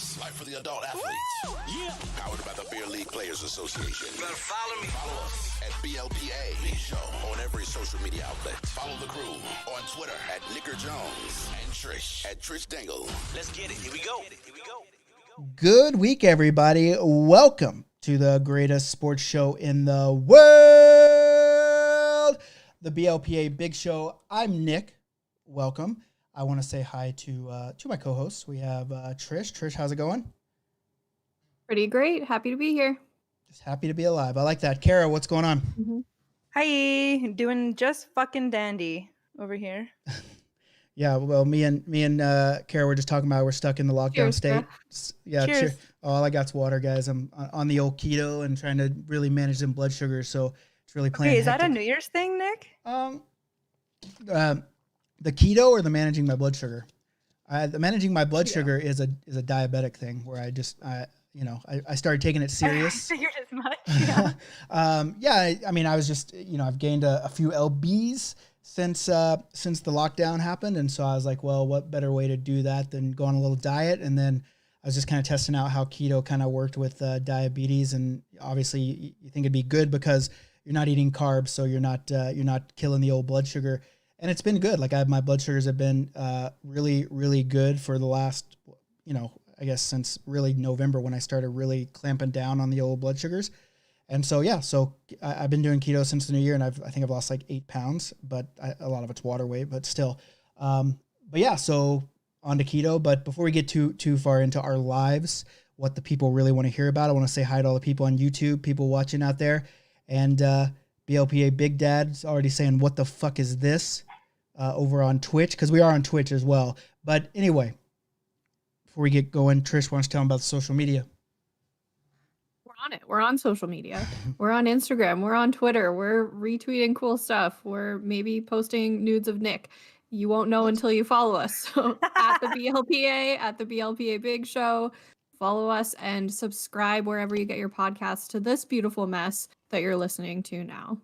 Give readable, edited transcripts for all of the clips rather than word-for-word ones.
Sports, life for the adult athlete. Yeah. Powered by the Beer League Players Association. Better follow me. Follow us at BLPA Big Show on every social media outlet. Follow the crew on Twitter at Nicker Jones and Trish at Trish Dingle. Let's get it. Here we go. Good week, everybody. Welcome to the greatest sports show in the world, the BLPA Big Show. I'm Nick. Welcome. I want to say hi to my co-hosts. We have Trish. Trish, how's it going? Pretty great. Happy to be here. Just happy to be alive. I like that. Cara, what's going on? Mm-hmm. Hi, doing just fucking dandy over here. Yeah, well, me and Cara were just talking about we're stuck in the lockdown Cheers, state. bro. Yeah, Cheers. all I got's water, guys. I'm on the old keto and trying to really manage them blood sugars, so it's really playing. Okay, is that a hectic. New Year's thing, Nick? The keto or the managing my blood sugar? The managing my blood sugar is a diabetic thing where I started taking it serious. Figured as much. Yeah. I mean, I was just, I've gained a few lbs since the lockdown happened, and so I was like, well, what better way to do that than go on a little diet? And then I was just kind of testing out how keto kind of worked with diabetes, and obviously you think it'd be good because you're not eating carbs, so you're not killing the old blood sugar. And it's been good. Like my blood sugars have been really, really good for the last, I guess since really November when I started really clamping down on the old blood sugars. And so, I've been doing keto since the new year, and I think I've lost like 8 pounds, but a lot of it's water weight, but still. So on to keto. But before we get too far into our lives, what the people really want to hear about, I want to say hi to all the people on YouTube, people watching out there, and BLPA Big Dad's already saying, what the fuck is this? Over on Twitch, because we are on Twitch as well. But anyway, before we get going, Trish wants to tell them about the social media. We're on it. We're on social media. We're on Instagram. We're on Twitter. We're retweeting cool stuff. We're maybe posting nudes of Nick. You won't know until you follow us. So at the BLPA, at the BLPA Big Show, follow us and subscribe wherever you get your podcasts to this beautiful mess that you're listening to now.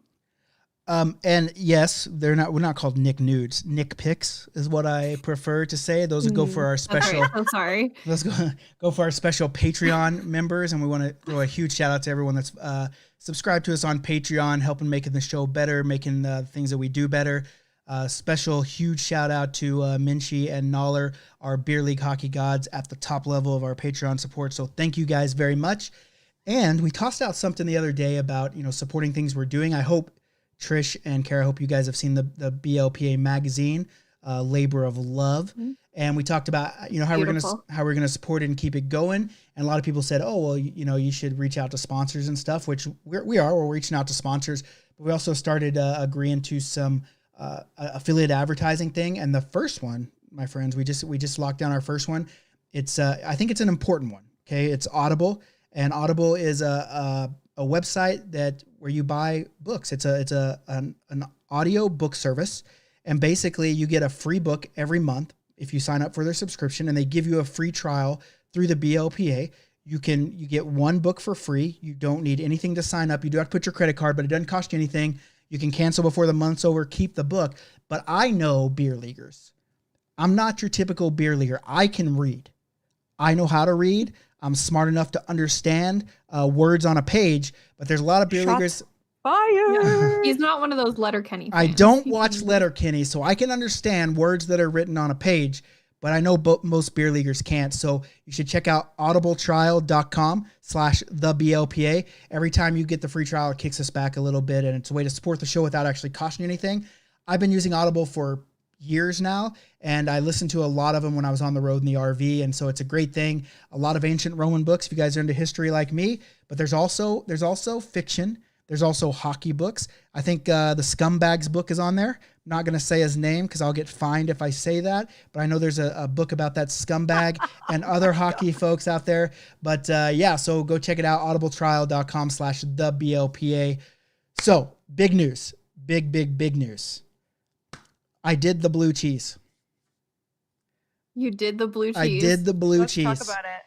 And yes, we're not called Nick Nudes. Nick Pics is what I prefer to say. Those go for our special. Right. I'm sorry. Let's go for our special Patreon members, and we want to throw a huge shout out to everyone that's subscribed to us on Patreon, helping making the show better, making things that we do better. Special huge shout out to Minchie and Noller, our beer league hockey gods at the top level of our Patreon support. So thank you guys very much. And we tossed out something the other day about supporting things we're doing. I hope Trish and Cara, I hope you guys have seen the BLPA magazine, Labor of Love. Mm-hmm. And we talked about, how we're going to support it and keep it going. And a lot of people said, oh, well, you should reach out to sponsors and stuff, which we're reaching out to sponsors. But we also started agreeing to some affiliate advertising thing. And the first one, my friends, we just locked down our first one. It's I think it's an important one. Okay. It's Audible, and Audible is a website where you buy books. It's an audio book service, and basically you get a free book every month if you sign up for their subscription, and they give you a free trial through the BLPA. You get one book for free. You don't need anything to sign up. You do have to put your credit card, but it doesn't cost you anything. You can cancel before the month's over, keep the book. But I know beer leaguers. I'm not your typical beer leaguer. I can read. I know how to read. I'm smart enough to understand words on a page, but there's a lot of beer leaguers. Fire! He's not one of those Letterkenny fans. I don't watch Letterkenny, so I can understand words that are written on a page, but I know most beer leaguers can't. So you should check out audibletrial.com/theblpa. Every time you get the free trial, it kicks us back a little bit, and it's a way to support the show without actually costing you anything. I've been using Audible for years now, and I listened to a lot of them when I was on the road in the RV, and so it's a great thing. A lot of ancient Roman books if you guys are into history like me, but there's also fiction. There's also hockey books. I think the Scumbags book is on there. I'm not going to say his name because I'll get fined if I say that, but I know there's a book about that scumbag and other hockey folks out there. But so go check it out, audibletrial.com/theblpa. So big news, big news. I did the blue cheese. You did the blue cheese. I did the blue Let's cheese. talk about it.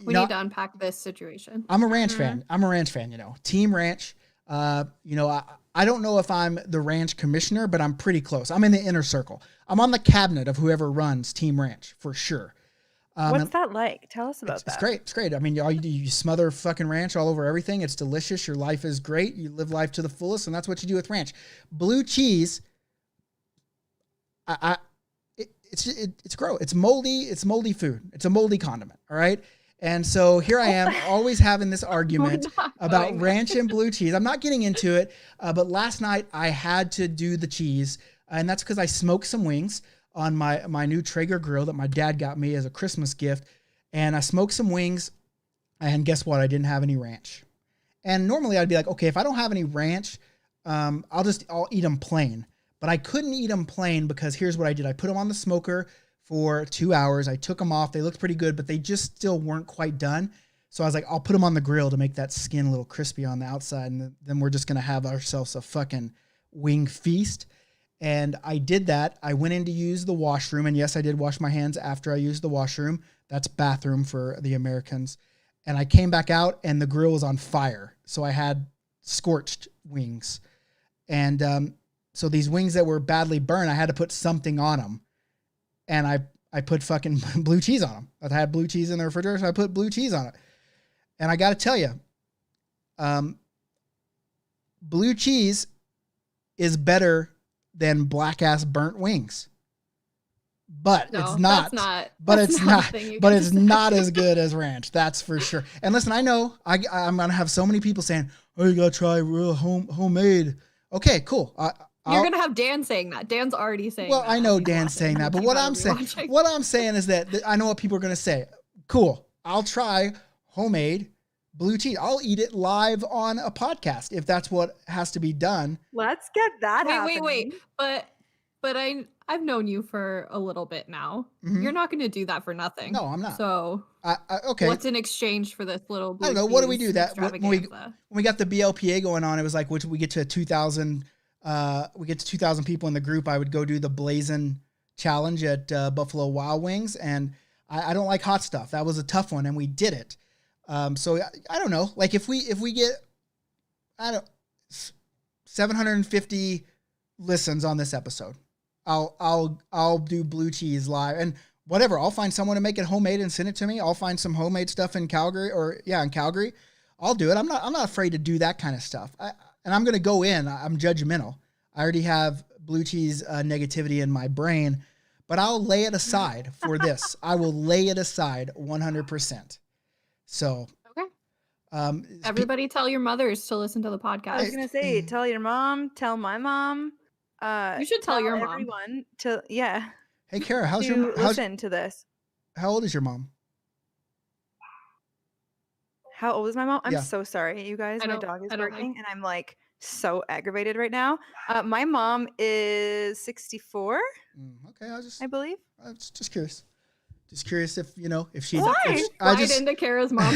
We need to unpack this situation. I'm a ranch fan. Team ranch. I don't know if I'm the ranch commissioner, but I'm pretty close. I'm in the inner circle. I'm on the cabinet of whoever runs Team Ranch for sure. What's that like? Tell us about that. It's great. It's great. I mean, all you do, you smother fucking ranch all over everything. It's delicious. Your life is great. You live life to the fullest, and that's what you do with ranch. Blue cheese, it's gross. It's moldy. It's moldy food. It's a moldy condiment. All right. And so here I am always having this argument about ranch and blue cheese. I'm not getting into it, but last night I had to do the cheese, and that's because I smoked some wings on my new Traeger grill that my dad got me as a Christmas gift. And I smoked some wings, and guess what? I didn't have any ranch. And normally I'd be like, okay, if I don't have any ranch, I'll eat them plain. But I couldn't eat them plain because here's what I did. I put them on the smoker for 2 hours. I took them off. They looked pretty good, but they just still weren't quite done. So I was like, I'll put them on the grill to make that skin a little crispy on the outside. And then we're just going to have ourselves a fucking wing feast. And I did that. I went in to use the washroom. And yes, I did wash my hands after I used the washroom. That's bathroom for the Americans. And I came back out and the grill was on fire. So I had scorched wings. And so these wings that were badly burned, I had to put something on them. And I put fucking blue cheese on them. I had blue cheese in the refrigerator, so I put blue cheese on it. And I got to tell you, blue cheese is better than black ass burnt wings. But it's not. But it's not as good as ranch. That's for sure. And listen, I know I'm gonna have so many people saying, "Oh, you gotta try real homemade." Okay, cool. You're gonna have Dan saying that. Dan's already saying. Well, that. I know Dan's saying that, but what I'm saying is that I know what people are gonna say. Cool. I'll try homemade blue cheese. I'll eat it live on a podcast if that's what has to be done. Let's get that happening. Wait. But I've known you for a little bit now. Mm-hmm. You're not going to do that for nothing. No, I'm not. So okay. What's in exchange for this little blue I don't know. What do we do that when we got the BLPA going on? It was like, we get to 2,000. We get to 2,000 people in the group. I would go do the Blazing Challenge at Buffalo Wild Wings, and I don't like hot stuff. That was a tough one, and we did it. So I don't know. Like if we get 750 listens on this episode, I'll do blue cheese live and whatever. I'll find someone to make it homemade and send it to me. I'll find some homemade stuff in Calgary in Calgary. I'll do it. I'm not afraid to do that kind of stuff. And I'm going to go in. I'm judgmental. I already have blue cheese negativity in my brain, but I'll lay it aside for this. I will lay it aside 100%. So, okay. Everybody tell your mothers to listen to the podcast. I was going to say, tell your mom, tell my mom. You should tell your mom. Everyone to, yeah. Hey, Cara, listen to this. How old is your mom? How old is my mom? I'm so sorry, you guys. My dog is barking, and I'm like so aggravated right now. My mom is 64. Okay, I believe. I was just curious. Just curious if she's. Slide into Cara's mom.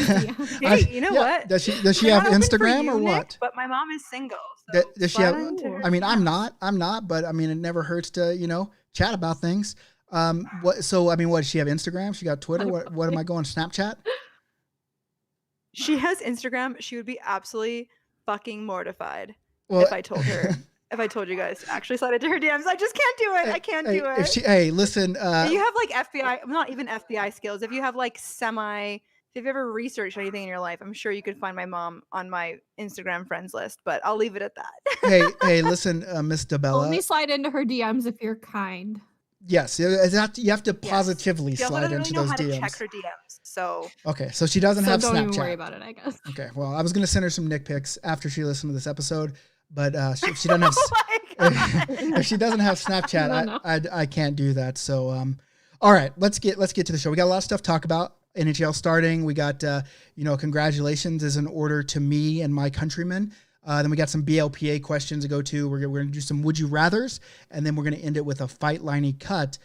Hey, you know what? Does she have Instagram or what? Nick, but my mom is single. So does she have? I mean, I'm not. But I mean, it never hurts to chat about things. What? So I mean, what? Does she have Instagram? She got Twitter. What am I going? Snapchat? She has Instagram. She would be absolutely fucking mortified if I told her. If I told you guys to actually slide into her DMs, I just can't do it. I can't do it. Listen. If you have like FBI, not even FBI skills. If you have like if you've ever researched anything in your life, I'm sure you could find my mom on my Instagram friends list. But I'll leave it at that. hey, listen, Miss DeBella. Only slide into her DMs if you're kind. Yes, you have to positively slide into those DMs. To check her DMs. So okay, so she doesn't have Snapchat. Don't even worry about it, I guess. Okay, well, I was gonna send her some Nick pics after she listened to this episode, but if she doesn't have if she doesn't have Snapchat, I can't do that. So all right, let's get to the show. We got a lot of stuff to talk about. NHL starting. We got congratulations is in order to me and my countrymen. Then we got some BLPA questions to go to. We're going to do some would you rathers, and then we're going to end it with a fight liney cut.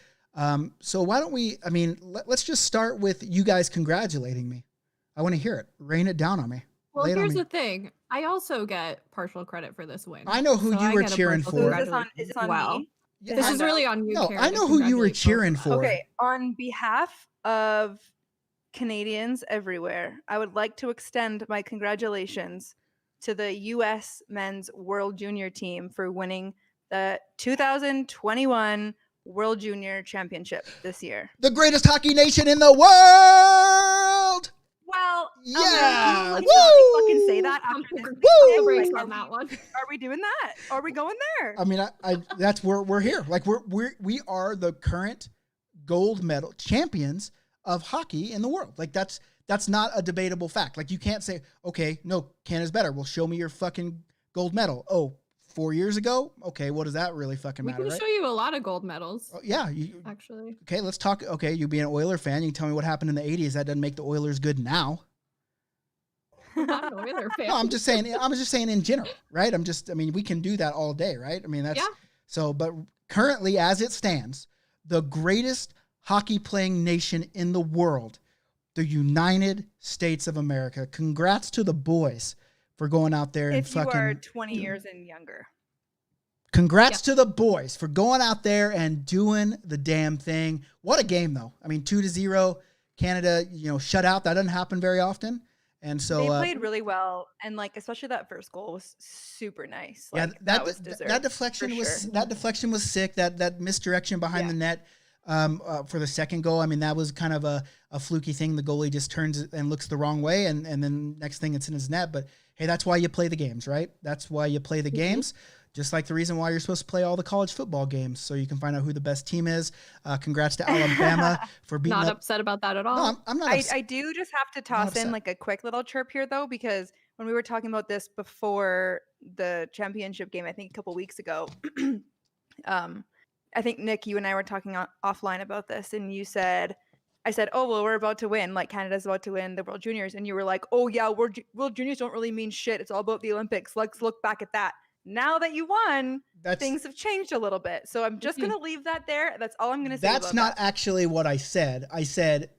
So why don't we? I mean, let's just start with you guys congratulating me. I want to hear it. Rain it down on me. Well, here's the thing. I also get partial credit for this win. I know who you were cheering for. Is this on me? Yeah, this is really on you. No, Cara, I know who you were cheering for. Okay, on behalf of Canadians everywhere, I would like to extend my congratulations to the U.S. Men's World Junior team for winning the 2021 World Junior Championship this year? The greatest hockey nation in the world. Well, Yeah. Can Woo! you fucking say that after this? Woo! Breaks Like, on that one. Are we doing that? Are we going there? I mean, I that's where we're here. Like we are the current gold medal champions of hockey in the world. Like that's not a debatable fact. Like you can't say, okay, no, Canada's better. Well, show me your fucking gold medal. Oh, 4 years ago? Okay, what does that really fucking We matter, can right? show you a lot of gold medals, Oh, yeah, actually. okay, let's talk. Okay, you being an Oiler fan, you can tell me what happened in the 80s. That doesn't make the Oilers good now. I'm not an Oiler fan. No, I'm just saying in general, right? I mean, we can do that all day, right? I mean, that's Yeah. so, but currently as it stands, the greatest hockey playing nation in the world, the United States of America. Congrats to the boys for going out there and If you fucking are 20 years and younger. Congrats to the boys for going out there and doing the damn thing. What a game, though. I mean, 2-0, Canada, shut out. That doesn't happen very often. And so They played really well, and like especially that first goal was super nice. Like, yeah, that was deserved. that deflection was sick. That misdirection behind the net for the second goal. I mean, that was kind of a fluky thing. The goalie just turns and looks the wrong way, and then next thing it's in his net. But hey, that's why you play the games, right? That's why you play the games. Just like the reason why you're supposed to play all the college football games, so you can find out who the best team is. Congrats to Alabama for beating Not up. upset about that at all. No, I'm not upset. I do just have to toss in upset. like a quick little chirp here though, because when we were talking about this before the championship game, I think a couple weeks ago, I think Nick, you and I were talking offline about this, and I said, oh, well, we're about to win. Like Canada's about to win the World Juniors. And you were like, oh yeah, World Juniors don't really mean shit. It's all about the Olympics. Let's look back at that. Now that you won, things have changed a little bit. So I'm just going to leave that there. That's all I'm going to say. That's not actually what I said. I said,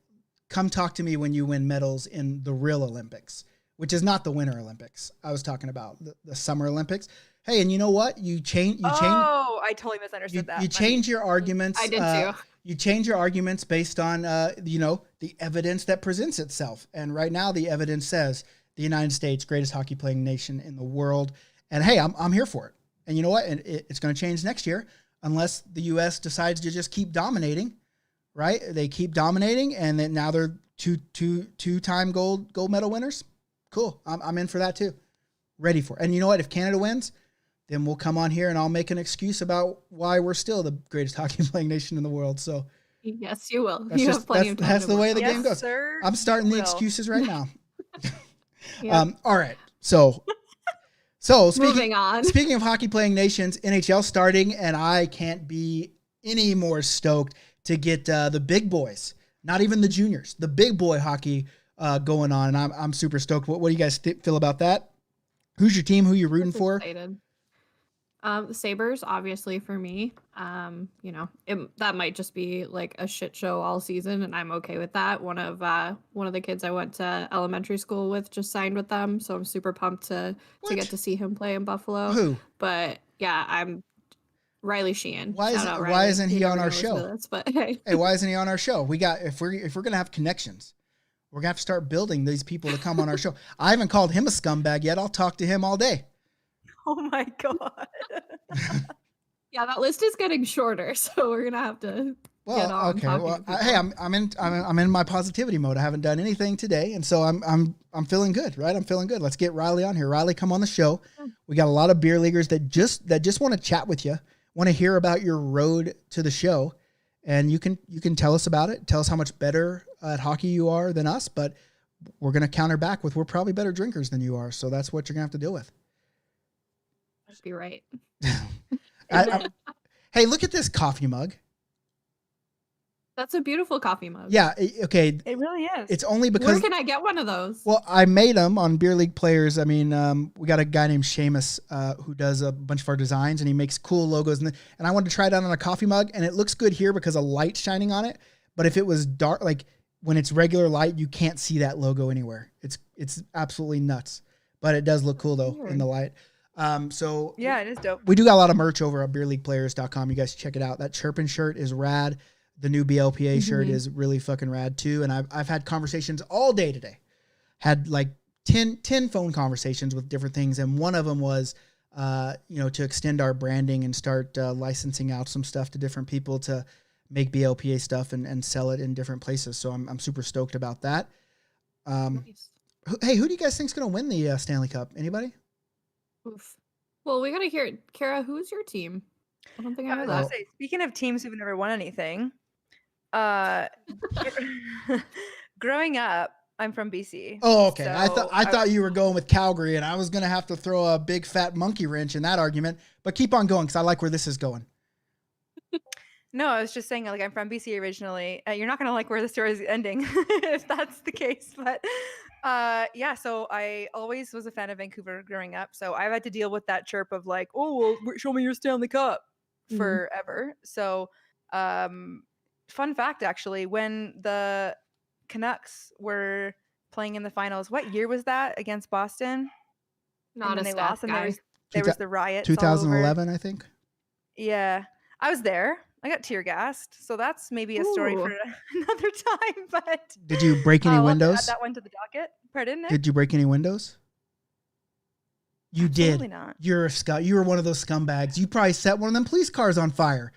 come talk to me when you win medals in the real Olympics, which is not the Winter Olympics. I was talking about the Summer Olympics. Hey, and you know what? You change. Oh, I totally misunderstood that. You change your arguments. I did too. You change your arguments based on, the evidence that presents itself. And right now the evidence says the United States, greatest hockey playing nation in the world. And hey, I'm here for it. And you know what? And it's going to change next year unless the U.S. decides to just keep dominating, right? They keep dominating, and then now they're two-time gold medal winners. Cool. I'm in for that too. Ready for it. And you know what? If Canada wins, then we'll come on here and I'll make an excuse about why we're still the greatest hockey playing nation in the world. So yes, you will. That's You have plenty of time. That's to the way the Yes, game goes. sir, I'm starting the will. excuses right now. Yeah. All right. So Moving on. Speaking of hockey playing nations, NHL starting, and I can't be any more stoked to get the big boys, not even the juniors, the big boy hockey going on. And I'm super stoked. What do you guys feel about that? Who's your team? Who you rooting for? Excited. The Sabres, obviously for me. That might just be like a shit show all season, and I'm okay with that. One of the kids I went to elementary school with just signed with them, so I'm super pumped to get to see him play in Buffalo. Who? But yeah, I'm Riley Sheehan. Why Riley. isn't he You on never our listen to show? this, but hey. Hey, why isn't he on our show? If we're gonna have connections, we're gonna have to start building these people to come on our show. I haven't called him a scumbag yet. I'll talk to him all day. Oh my God. Yeah, that list is getting shorter, so we're gonna have to get on. Okay. talking Well, to people. hey, I'm in my positivity mode. I haven't done anything today, and so I'm feeling good, right? I'm feeling good. Let's get Riley on here. Riley, come on the show. We got a lot of beer leaguers that just want to chat with you, want to hear about your road to the show, and you can tell us about it. Tell us how much better at hockey you are than us, but we're gonna counter back with we're probably better drinkers than you are, so that's what you're gonna have to deal with. Must be right. Hey, look at this coffee mug. That's a beautiful coffee mug. Yeah. Okay. It really is. It's only Where because can I get one of those? well, I made them on Beer League Players. I mean, we got a guy named Seamus who does a bunch of our designs, and he makes cool logos. And I wanted to try it out on a coffee mug, and it looks good here because of light shining on it. But if it was dark, like when it's regular light, you can't see that logo anywhere. It's absolutely nuts. But it does look cool though in the light. So yeah, it is dope. we do got a lot of merch over at beerleagueplayers.com. You guys check it out. That Chirpin shirt is rad. The new BLPA shirt is really fucking rad too. And I've had conversations all day today. Had like 10 phone conversations with different things. And one of them was to extend our branding and start licensing out some stuff to different people to make BLPA stuff and sell it in different places. So I'm super stoked about that. Nice. Hey, who do you guys think is going to win the Stanley Cup? Anybody? Oof. Well, we got to hear it. Cara, who's your team? I don't think I I know was gonna that. say, speaking of teams who've never won anything, uh, growing up, I'm from BC. Oh, okay. So I thought you were going with Calgary, and I was going to have to throw a big fat monkey wrench in that argument. But keep on going because I like where this is going. No, I was just saying, like, I'm from BC originally. You're not gonna like where the story is ending if that's the case, but yeah. So I always was a fan of Vancouver growing up. So I've had to deal with that chirp of like, oh, well, show me your Stanley Cup forever. So, fun fact, actually, when the Canucks were playing in the finals, what year was that against Boston? Not And a then they stats lost, and guy. there was the riots. all over. 2011, I think. Yeah, I was there. I got tear gassed, so that's maybe a story for Ooh. another time. But Did you break any we'll have to add windows? that one to the docket. Pardon, Nick? Did you break any windows? You Absolutely did. not. You're a scum. You were one of those scumbags. You probably set one of them police cars on fire.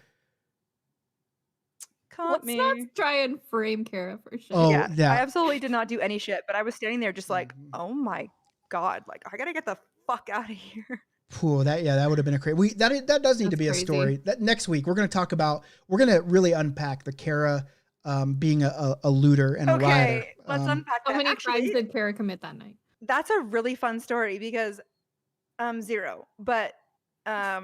Caught Let's not me. try and frame Cara for shit. Oh, yeah, yeah. I absolutely did not do any shit, but I was standing there just like, oh my god, like I gotta get the fuck out of here. Pooh, that would have been a crazy. That does need to That's be a crazy. story. That next week we're going to really unpack the Cara being a looter and a rioter. Okay, let's unpack How that. many crimes Actually, did Cara commit that night? that's a really fun story because 0, but that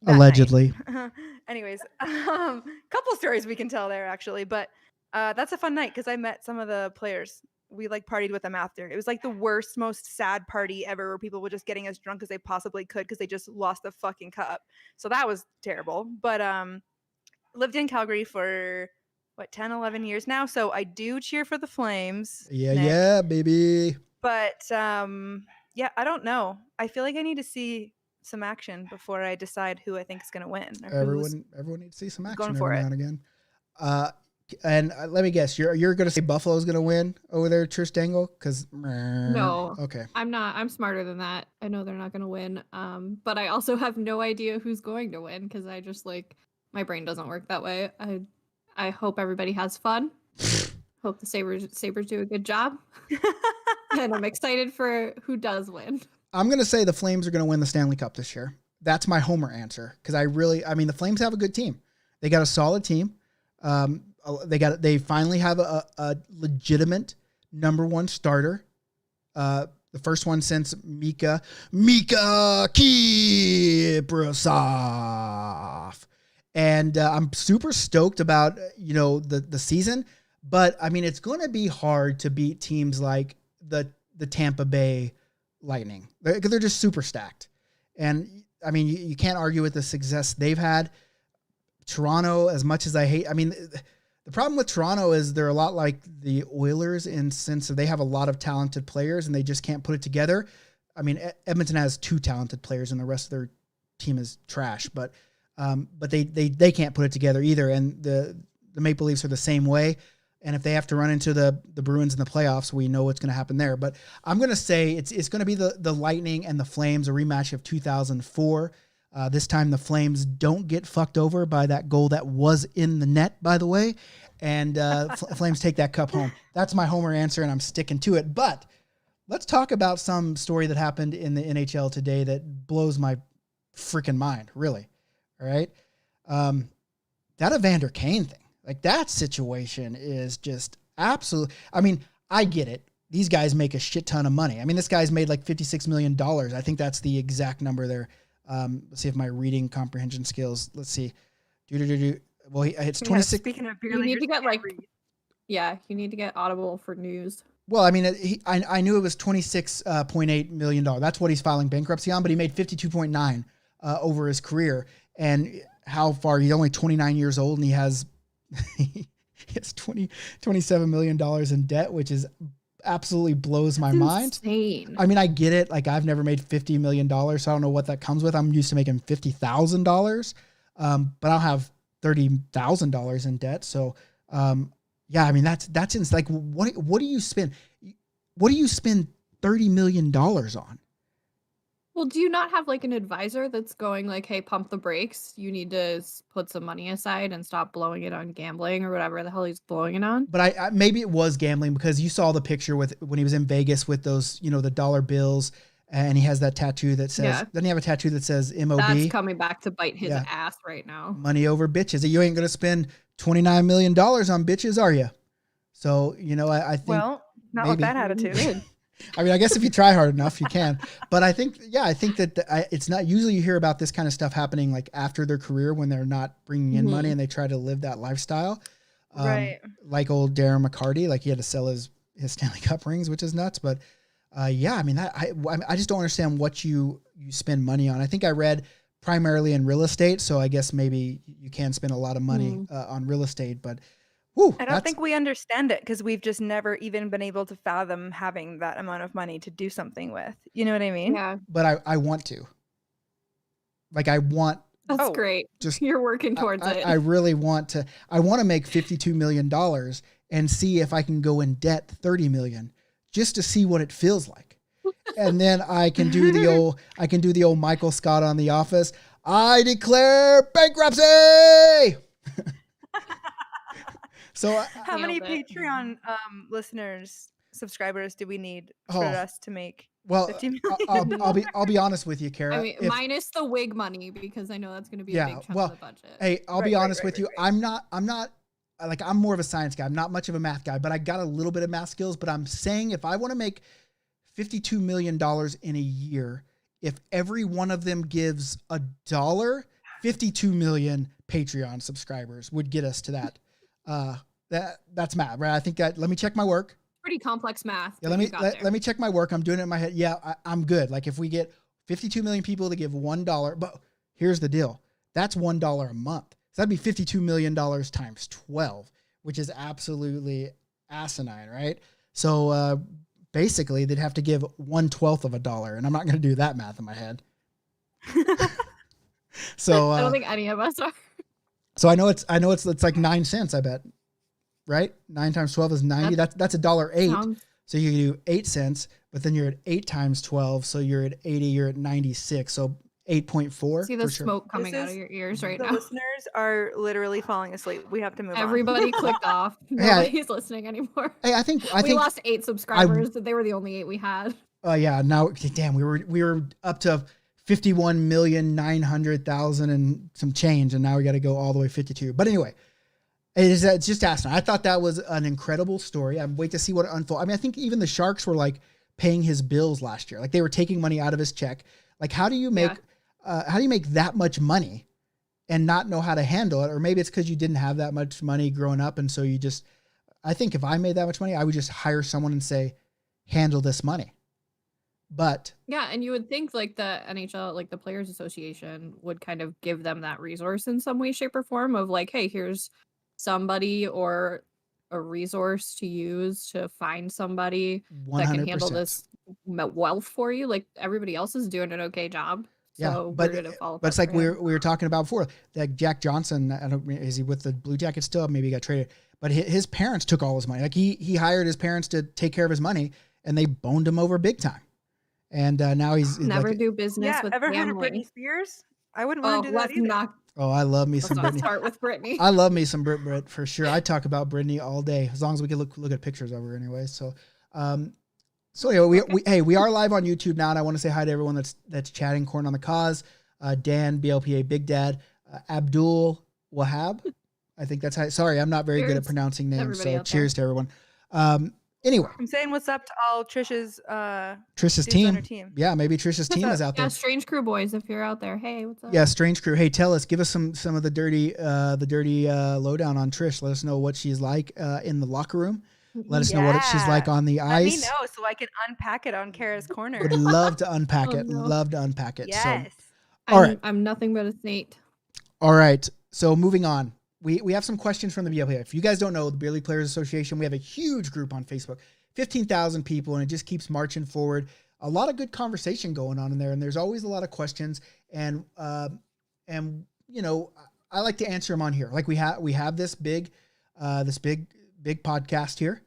Allegedly. night. Anyways, couple stories we can tell there actually, but that's a fun night because I met some of the players. We like partied with them after. It was like the worst, most sad party ever, where people were just getting as drunk as they possibly could because they just lost the fucking cup. So that was terrible. But lived in Calgary for what 10, 11 years now. So I do cheer for the Flames. Yeah, Nick. yeah, baby. But yeah, I don't know. I feel like I need to see some action before I decide who I think is going to win. Or who's Everyone needs to see some going action for every it. now and again. And let me guess, you're going to say Buffalo's going to win over there, Trish Dangle? Because No. okay. I'm not. I'm smarter than that. I know they're not going to win. But I also have no idea who's going to win because I just like my brain doesn't work that way. I hope everybody has fun. Hope the Sabres do a good job. And I'm excited for who does win. I'm going to say the Flames are going to win the Stanley Cup this year. That's my homer answer because the Flames have a good team. They got a solid team. They finally have a legitimate number one starter. The first one since Mika Kiprasov. And I'm super stoked about, the season, but I mean, it's going to be hard to beat teams like the Tampa Bay Lightning because they're just super stacked. And I mean, you can't argue with the success they've had. Toronto, as much as I hate, the problem with Toronto is they're a lot like the Oilers in sense that they have a lot of talented players and they just can't put it together. I mean, Edmonton has 2 talented players and the rest of their team is trash, but they can't put it together either. And the Maple Leafs are the same way. And if they have to run into the Bruins in the playoffs, we know what's going to happen there. But I'm going to say it's going to be the Lightning and the Flames, a rematch of 2004. This time the Flames don't get fucked over by that goal that was in the net, by the way. And Flames take that cup home. That's my homer answer, and I'm sticking to it. But let's talk about some story that happened in the NHL today that blows my freaking mind, really. All right? That Evander Kane thing. Like, that situation is just absolute. I mean, I get it. These guys make a shit ton of money. I mean, this guy's made like $56 million. I think that's the exact number there. Let's see if my reading comprehension skills. Let's see. Well, it's 26. Yeah, speaking of beer You need leaguers, to get can't like, read. yeah, you need to get Audible for news. Well, I mean, I knew it was $26.8 million. That's what he's filing bankruptcy on, but he made 52.9 over his career. And how far? He's only 29 years old, and he has $27 million in debt, which is absolutely blows my mind. Insane. I mean, I get it. Like, I've never made $50 million, so I don't know what that comes with. I'm used to making $50,000, but I'll have $30,000 in debt. So, yeah, I mean, that's like, what do you spend? What do you spend $30 million on? Well, do you not have like an advisor that's going like, hey, pump the brakes. You need to put some money aside and stop blowing it on gambling or whatever the hell he's blowing it on? But I maybe it was gambling because you saw the picture with when he was in Vegas with those, the dollar bills, and he has that tattoo that says, Yeah. doesn't he have a tattoo that says MOB? That's coming back to bite his Yeah. ass right now. Money over bitches. You ain't going to spend $29 million on bitches, are you? So, I think. Well, not with maybe. that attitude. I mean, I guess if you try hard enough, you can. But I think that it's not usually you hear about this kind of stuff happening like after their career when they're not bringing in money and they try to live that lifestyle. Right. Like old Darren McCarty, like he had to sell his Stanley Cup rings, which is nuts. But yeah, I mean, I just don't understand what you spend money on. I think I read primarily in real estate. So I guess maybe you can spend a lot of money on real estate, but whew, I don't think we understand it because we've just never even been able to fathom having that amount of money to do something with. You know what I mean? Yeah, but I want to. Like I want that's Oh, great. just You're working towards it. I really want to. I want to make $52 million and see if I can go in debt $30 million just to see what it feels like. And then I can do the old Michael Scott on The Office. I declare bankruptcy. So How many Nailed it. Patreon subscribers do we need for Oh. us to make well, 50 million? I'll be honest with you, Cara. I mean, minus the wig money because I know that's going to be a Yeah, big chunk well, of the budget. Hey, I'll be Right, honest right, with you. right. I'm not like I'm more of a science guy. I'm not much of a math guy, but I got a little bit of math skills. But I'm saying if I want to make $52 million in a year, if every one of them gives $1, 52 million Patreon subscribers would get us to that. That's math, right? I think that. Let me check my work. Pretty complex math. Yeah, but you got there. let me check my work. I'm doing it in my head. Yeah, I'm good. Like if we get 52 million people to give $1, but here's the deal. That's $1 a month. So that'd be $52 million times 12, which is absolutely asinine, right? So basically they'd have to give 1/12 of $1, and I'm not going to do that math in my head. So I don't think any of us are. so I know it's like 9 cents, I bet. Right? 9 times 12 is 90. That's $1.08. Sounds- So you do 8 cents, but then you're at 8 times 12. So you're at 80, you're at 96. So 8.4. See the for sure. smoke coming This out of is- your ears right The now. listeners are literally falling asleep. We have to move on. Everybody clicked off. Nobody's listening anymore. Hey, I think We lost 8 subscribers. They were the only 8 we had. yeah, now damn, we were up to 51,900,000 and some change, and now we got to go all the way 52. But anyway, it's just asinine. I thought that was an incredible story. I'm wait to see what it unfolds. I mean, I think even the Sharks were like paying his bills last year. Like they were taking money out of his check. Like how do you make that much money and not know how to handle it? Or maybe it's because you didn't have that much money growing up, and so you just. I think if I made that much money, I would just hire someone and say, handle this money. But Yeah, and you would think like the NHL, like the Players Association, would kind of give them that resource in some way, shape, or form of like, hey, here's somebody or a resource to use to find somebody that can handle 100%. this wealth for you. Like everybody else is doing an okay job. Yeah, So but we're gonna follow. But it's that like for we him. were talking about before. Like Jack Johnson, is he with the Blue Jackets still? Maybe he got traded. But his parents took all his money. Like he hired his parents to take care of his money, and they boned him over big time. And now he's Never like, do business Yeah, with ever heard of family. Britney Spears? I wouldn't Oh, want to do that let's either. not. oh, I love me some Let's not Britney. start with Brittany. I love me some Brit for sure. I talk about Britney all day, as long as we can look at pictures of her anyway. So, anyway, we are live on YouTube now, and I want to say hi to everyone that's chatting. Corn on the Cause, Dan, BLPA Big Dad, Abdul Wahab. I think that's how. Sorry, I'm not very good at Cheers pronouncing to names. everybody So out there. cheers to everyone. Anyway, I'm saying what's up to all Trish's Trish's dudes on team. her team. Yeah, maybe Trish's team is out Yeah, there. Strange Crew boys, if you're out there, hey, what's up? Yeah, Strange Crew. Hey, tell us, give us some of the dirty lowdown on Trish. Let us know what she's like in the locker room. Let us know what she's like on the Let me ice. know so I can unpack it on Cara's corner. Would love to unpack Oh, it. no. Love to unpack it. Yes. So, all right. I'm nothing but a saint. All right. So moving on. We have some questions from the BLPA. If you guys don't know, the Beer League Players Association, we have a huge group on Facebook, 15,000 people, and it just keeps marching forward. A lot of good conversation going on in there, and there's always a lot of questions. And you know, I like to answer them on here. Like we have this big podcast here,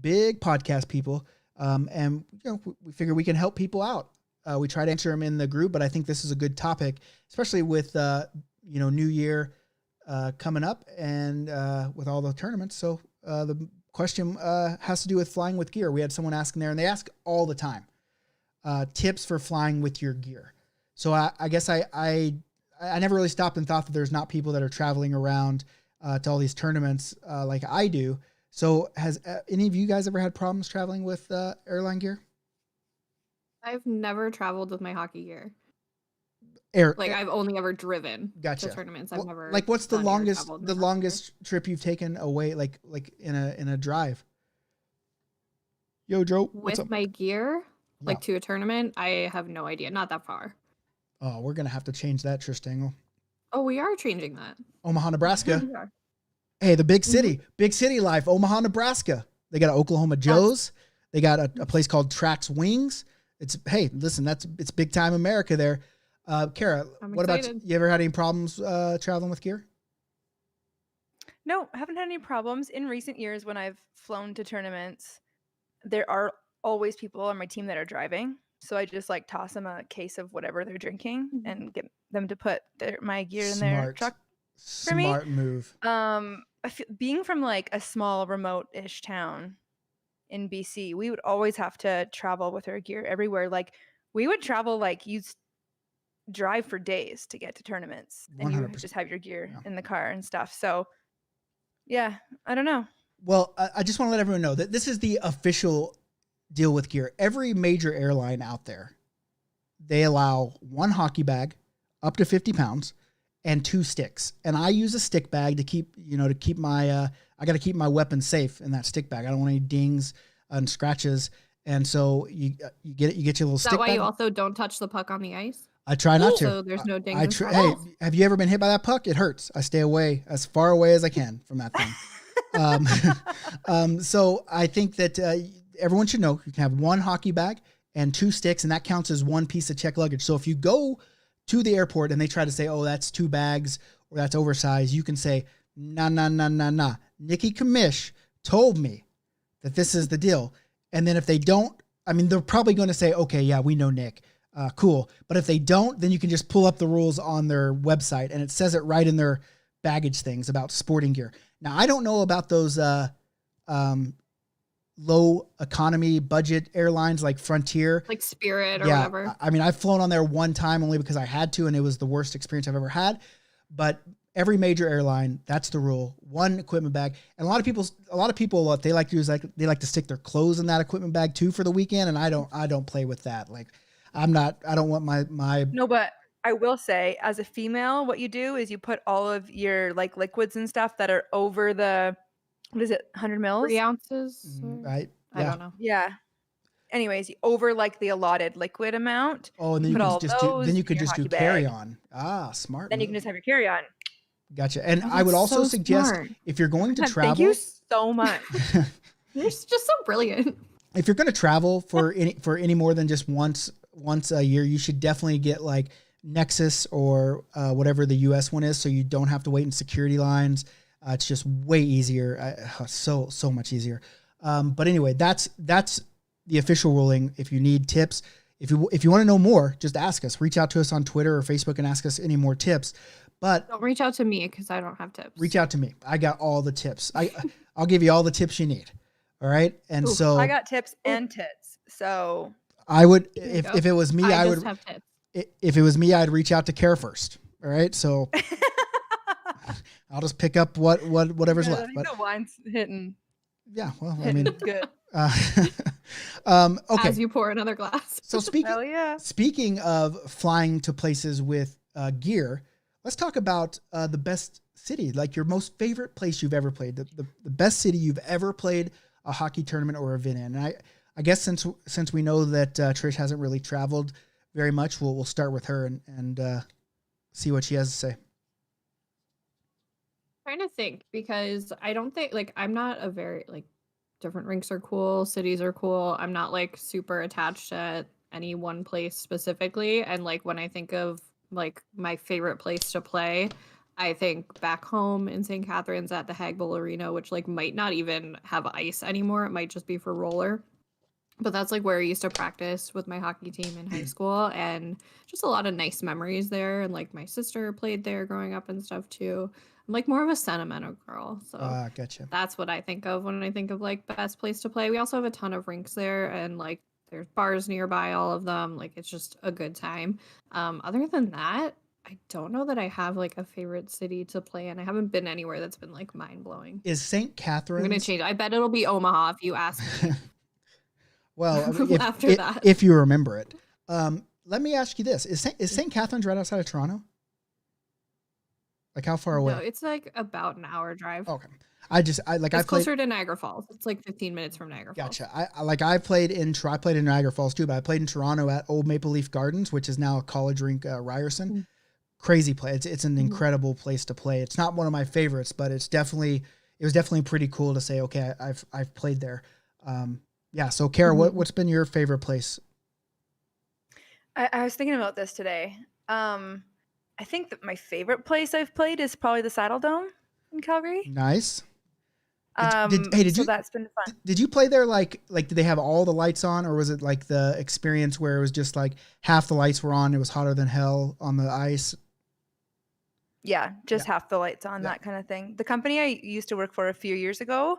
big podcast people, and you know we figure we can help people out. we try to answer them in the group, but I think this is a good topic, especially with New Year coming up and with all the tournaments. So the question has to do with flying with gear. We had someone asking there, and they ask all the time, tips for flying with your gear. So I guess I never really stopped and thought that there's not people that are traveling around to all these tournaments like I do. So has any of you guys ever had problems traveling with airline gear? I've never traveled with my hockey gear. I've only ever driven Gotcha. to tournaments. I've never what's the gone here, longest traveled with my hockey gear. trip you've taken away like in a drive? Yo, Joe, what's With up? my gear, Yeah. to a tournament? I have no idea. Not that far. Oh, we're gonna have to change that, Trish Dangle. Oh, we are changing that. Omaha, Nebraska. We are. Hey, the big city life, Omaha, Nebraska. They got Oklahoma Joe's. They got a place called Trax Wings. It's it's big time America there. Cara, what about you? Ever had any problems traveling with gear? No, haven't had any problems. In recent years, when I've flown to tournaments, there are always people on my team that are driving. So I just toss them a case of whatever they're drinking and get them to put my gear in their truck for me. Smart move. Being from a small remote-ish town in BC, we would always have to travel with our gear everywhere. We would travel you drive for days to get to tournaments, and you would just have your gear in the car and stuff. So yeah, I don't know. Well, I just want to let everyone know that this is the official deal with gear. Every major airline out there, they allow one hockey bag up to 50 pounds and 2 sticks. And I use a stick bag to keep my, I got to keep my weapon safe in that stick bag. I don't want any dings and scratches. And so you get your little stick bag. Is that why you also don't touch the puck on the ice? I try not to. So there's no dings and scratches. Hey, have you ever been hit by that puck? It hurts. I stay away, as far away as I can from that thing. So I think that everyone should know you can have one hockey bag and 2 sticks, and that counts as one piece of checked luggage. So if you go to the airport and they try to say, oh, that's 2 bags or that's oversized, you can say, nah. Nicky Commish told me that this is the deal. And then if they don't, they're probably going to say, okay, yeah, we know Nick. Cool. But if they don't, then you can just pull up the rules on their website, and it says it right in their baggage things about sporting gear. Now, I don't know about those low economy budget airlines like Frontier. Like Spirit or whatever. I've flown on there one time only because I had to, and it was the worst experience I've ever had. But every major airline, that's the rule. One equipment bag. And a lot of people, what they like to do is they like to stick their clothes in that equipment bag too for the weekend, and I don't play with that. I don't want my No, but I will say, as a female, what you do is you put all of your liquids and stuff that are over the, what is it, 100 mils? 3 ounces? Right? I don't know. Yeah. Anyways, over the allotted liquid amount. Oh, and then you could just do carry on. Ah, smart. Then you can just have your carry on. Gotcha. And I would also suggest if you're going to travel. Thank you so much. You're just so brilliant. If you're going to travel for any more than just once a year, you should definitely get Nexus or whatever the US one is, so you don't have to wait in security lines. It's just way easier, so much easier. But anyway, that's the official ruling. If you need tips, if you want to know more, just ask us. Reach out to us on Twitter or Facebook and ask us any more tips. But don't reach out to me because I don't have tips. Reach out to me. I got all the tips. I'll give you all the tips you need. All right, and so I got tips and tits. So I would, if it was me, I would have tips. If it was me, I'd reach out to Cara first. All right, so I'll just pick up whatever's left. But the wine's hitting. Yeah, well, good. Okay. As you pour another glass. So speaking of flying to places with gear, let's talk about the best city, like your most favorite place you've ever played, the best city you've ever played a hockey tournament or event in. And I guess since we know that Trish hasn't really traveled very much, we'll start with her and see what she has to say. Trying to think, because I don't think I'm not a very different rinks are cool, cities are cool. I'm not super attached to any one place specifically. And when I think of my favorite place to play, I think back home in St. Catharines at the Hag Bowl Arena, which might not even have ice anymore. It might just be for roller. But that's like where I used to practice with my hockey team in high school, and just a lot of nice memories there. And like my sister played there growing up and stuff too. I'm like more of a sentimental girl, so Gotcha. that's what I think of when I think of like best place to play. We also have a ton of rinks there, and like there's bars nearby, all of them. Like it's just a good time. Other than that, I don't know that I have like a favorite city to play in. I haven't been anywhere that's been like mind blowing. Is St. I'm Catharines? gonna change. I bet it'll be Omaha if you ask me. Well, I mean, After that. if you remember it. Let me ask you this: Is St. Catharines right outside of Toronto? Like how far away? No, it's like about an hour drive. Okay. I It's played. closer to Niagara Falls. It's like 15 minutes from Niagara Falls. Gotcha. I played in Niagara Falls too, but I played in Toronto at Old Maple Leaf Gardens, which is now a college rink, Ryerson. Mm. Crazy play. It's an incredible place to play. It's not one of my favorites, but it was definitely pretty cool to say, okay, I've played there. Yeah. So Cara, what's been your favorite place? I was thinking about this today. I think that my favorite place I've played is probably the Saddle Dome in Calgary. Nice. So that's been fun. Did you play there? Like, did they have all the lights on, or was it like the experience where it was just like half the lights were on? It was hotter than hell on the ice. Yeah, just half the lights on, that kind of thing. The company I used to work for a few years ago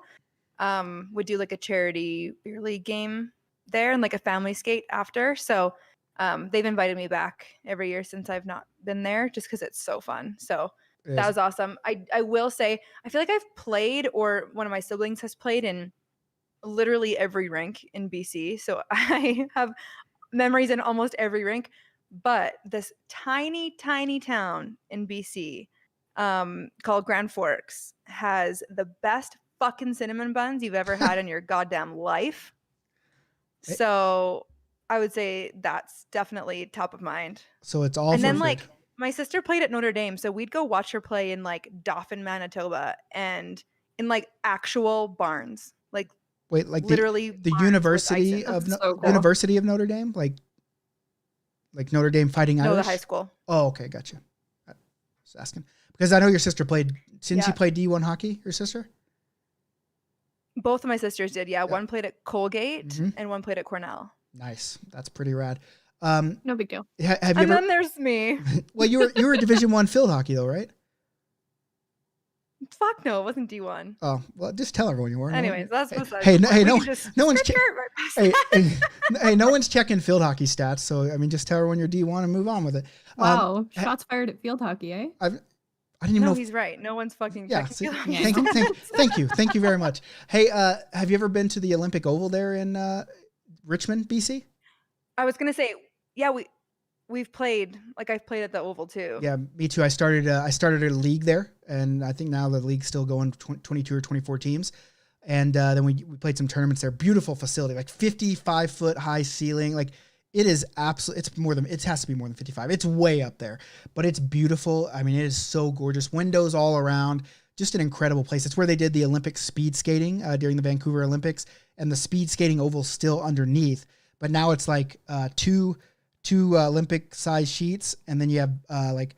would do like a charity beer league game there and like a family skate after. So they've invited me back every year since I've not been there, just because it's so fun. So that was awesome. I will say, I feel like I've played, or one of my siblings has played in literally every rink in BC. So I have memories in almost every rink. But this tiny, tiny town in BC called Grand Forks has the best fucking cinnamon buns you've ever had in your goddamn life. So I would say that's definitely top of mind. So it's all. And then like my sister played at Notre Dame, so we'd go watch her play in like Dauphin, Manitoba, and in like actual barns, like literally the University of University of Notre Dame, like Notre Dame Fighting Irish. No, the high school. Oh, okay, gotcha. I was asking because I know your sister played. Didn't she play D1 hockey? Your sister? Both of my sisters did. Yeah, one played at Colgate and one played at Cornell. Nice, that's pretty rad. No big deal. Have you and then there's me. Well, you were a Division I field hockey though, right? Fuck no, it wasn't D1. Oh well, just tell everyone you were. Anyways, that's no one's checking field hockey stats. So I mean, just tell everyone you're D1 and move on with it. Wow, shots fired at field hockey, eh? I didn't even know. He's right. No one's fucking checking field hockey. Thank you very much. Hey, have you ever been to the Olympic Oval there in Richmond, BC? I was gonna say, yeah, we've played. Like I've played at the Oval too. Yeah, me too. I started a league there, and I think now the league's still going 22 or 24 teams. And then we played some tournaments there. Beautiful facility, like 55-foot high ceiling. Like it is absolutely. It has to be more than 55. It's way up there, but it's beautiful. I mean, it is so gorgeous. Windows all around. Just an incredible place. It's where they did the Olympic speed skating during the Vancouver Olympics, and the speed skating oval's still underneath. But now it's like two Olympic size sheets, and then you have like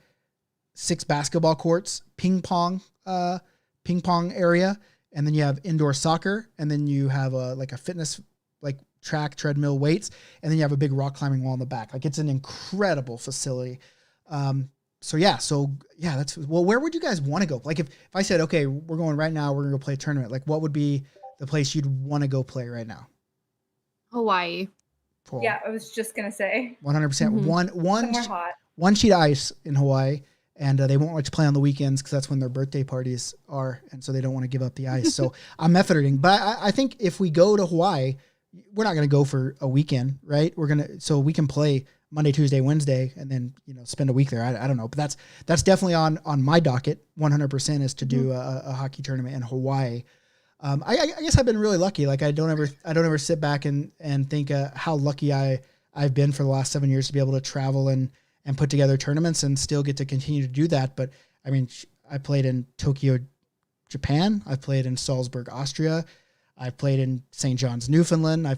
6 basketball courts, ping pong area, and then you have indoor soccer, and then you have like a fitness like track, treadmill, weights, and then you have a big rock climbing wall in the back. Like it's an incredible facility. That's where would you guys want to go? Like if I said, okay, we're going right now, we're gonna go play a tournament. Like what would be the place you'd want to go play right now? Hawaii. Cool. Yeah, I was just gonna say 100%. One sheet of ice in Hawaii, and they won't let you play on the weekends because that's when their birthday parties are, and so they don't want to give up the ice. So I'm methoding, but I think if we go to Hawaii, we're not gonna go for a weekend, right? So we can play Monday, Tuesday, Wednesday, and then spend a week there. I don't know, but that's definitely on my docket. 100% is to do a hockey tournament in Hawaii. I guess I've been really lucky. Like I don't ever sit back and think how lucky I've been for the last 7 years to be able to travel and put together tournaments and still get to continue to do that. But I mean, I played in Tokyo, Japan. I've played in Salzburg, Austria. I've played in St. John's, Newfoundland. I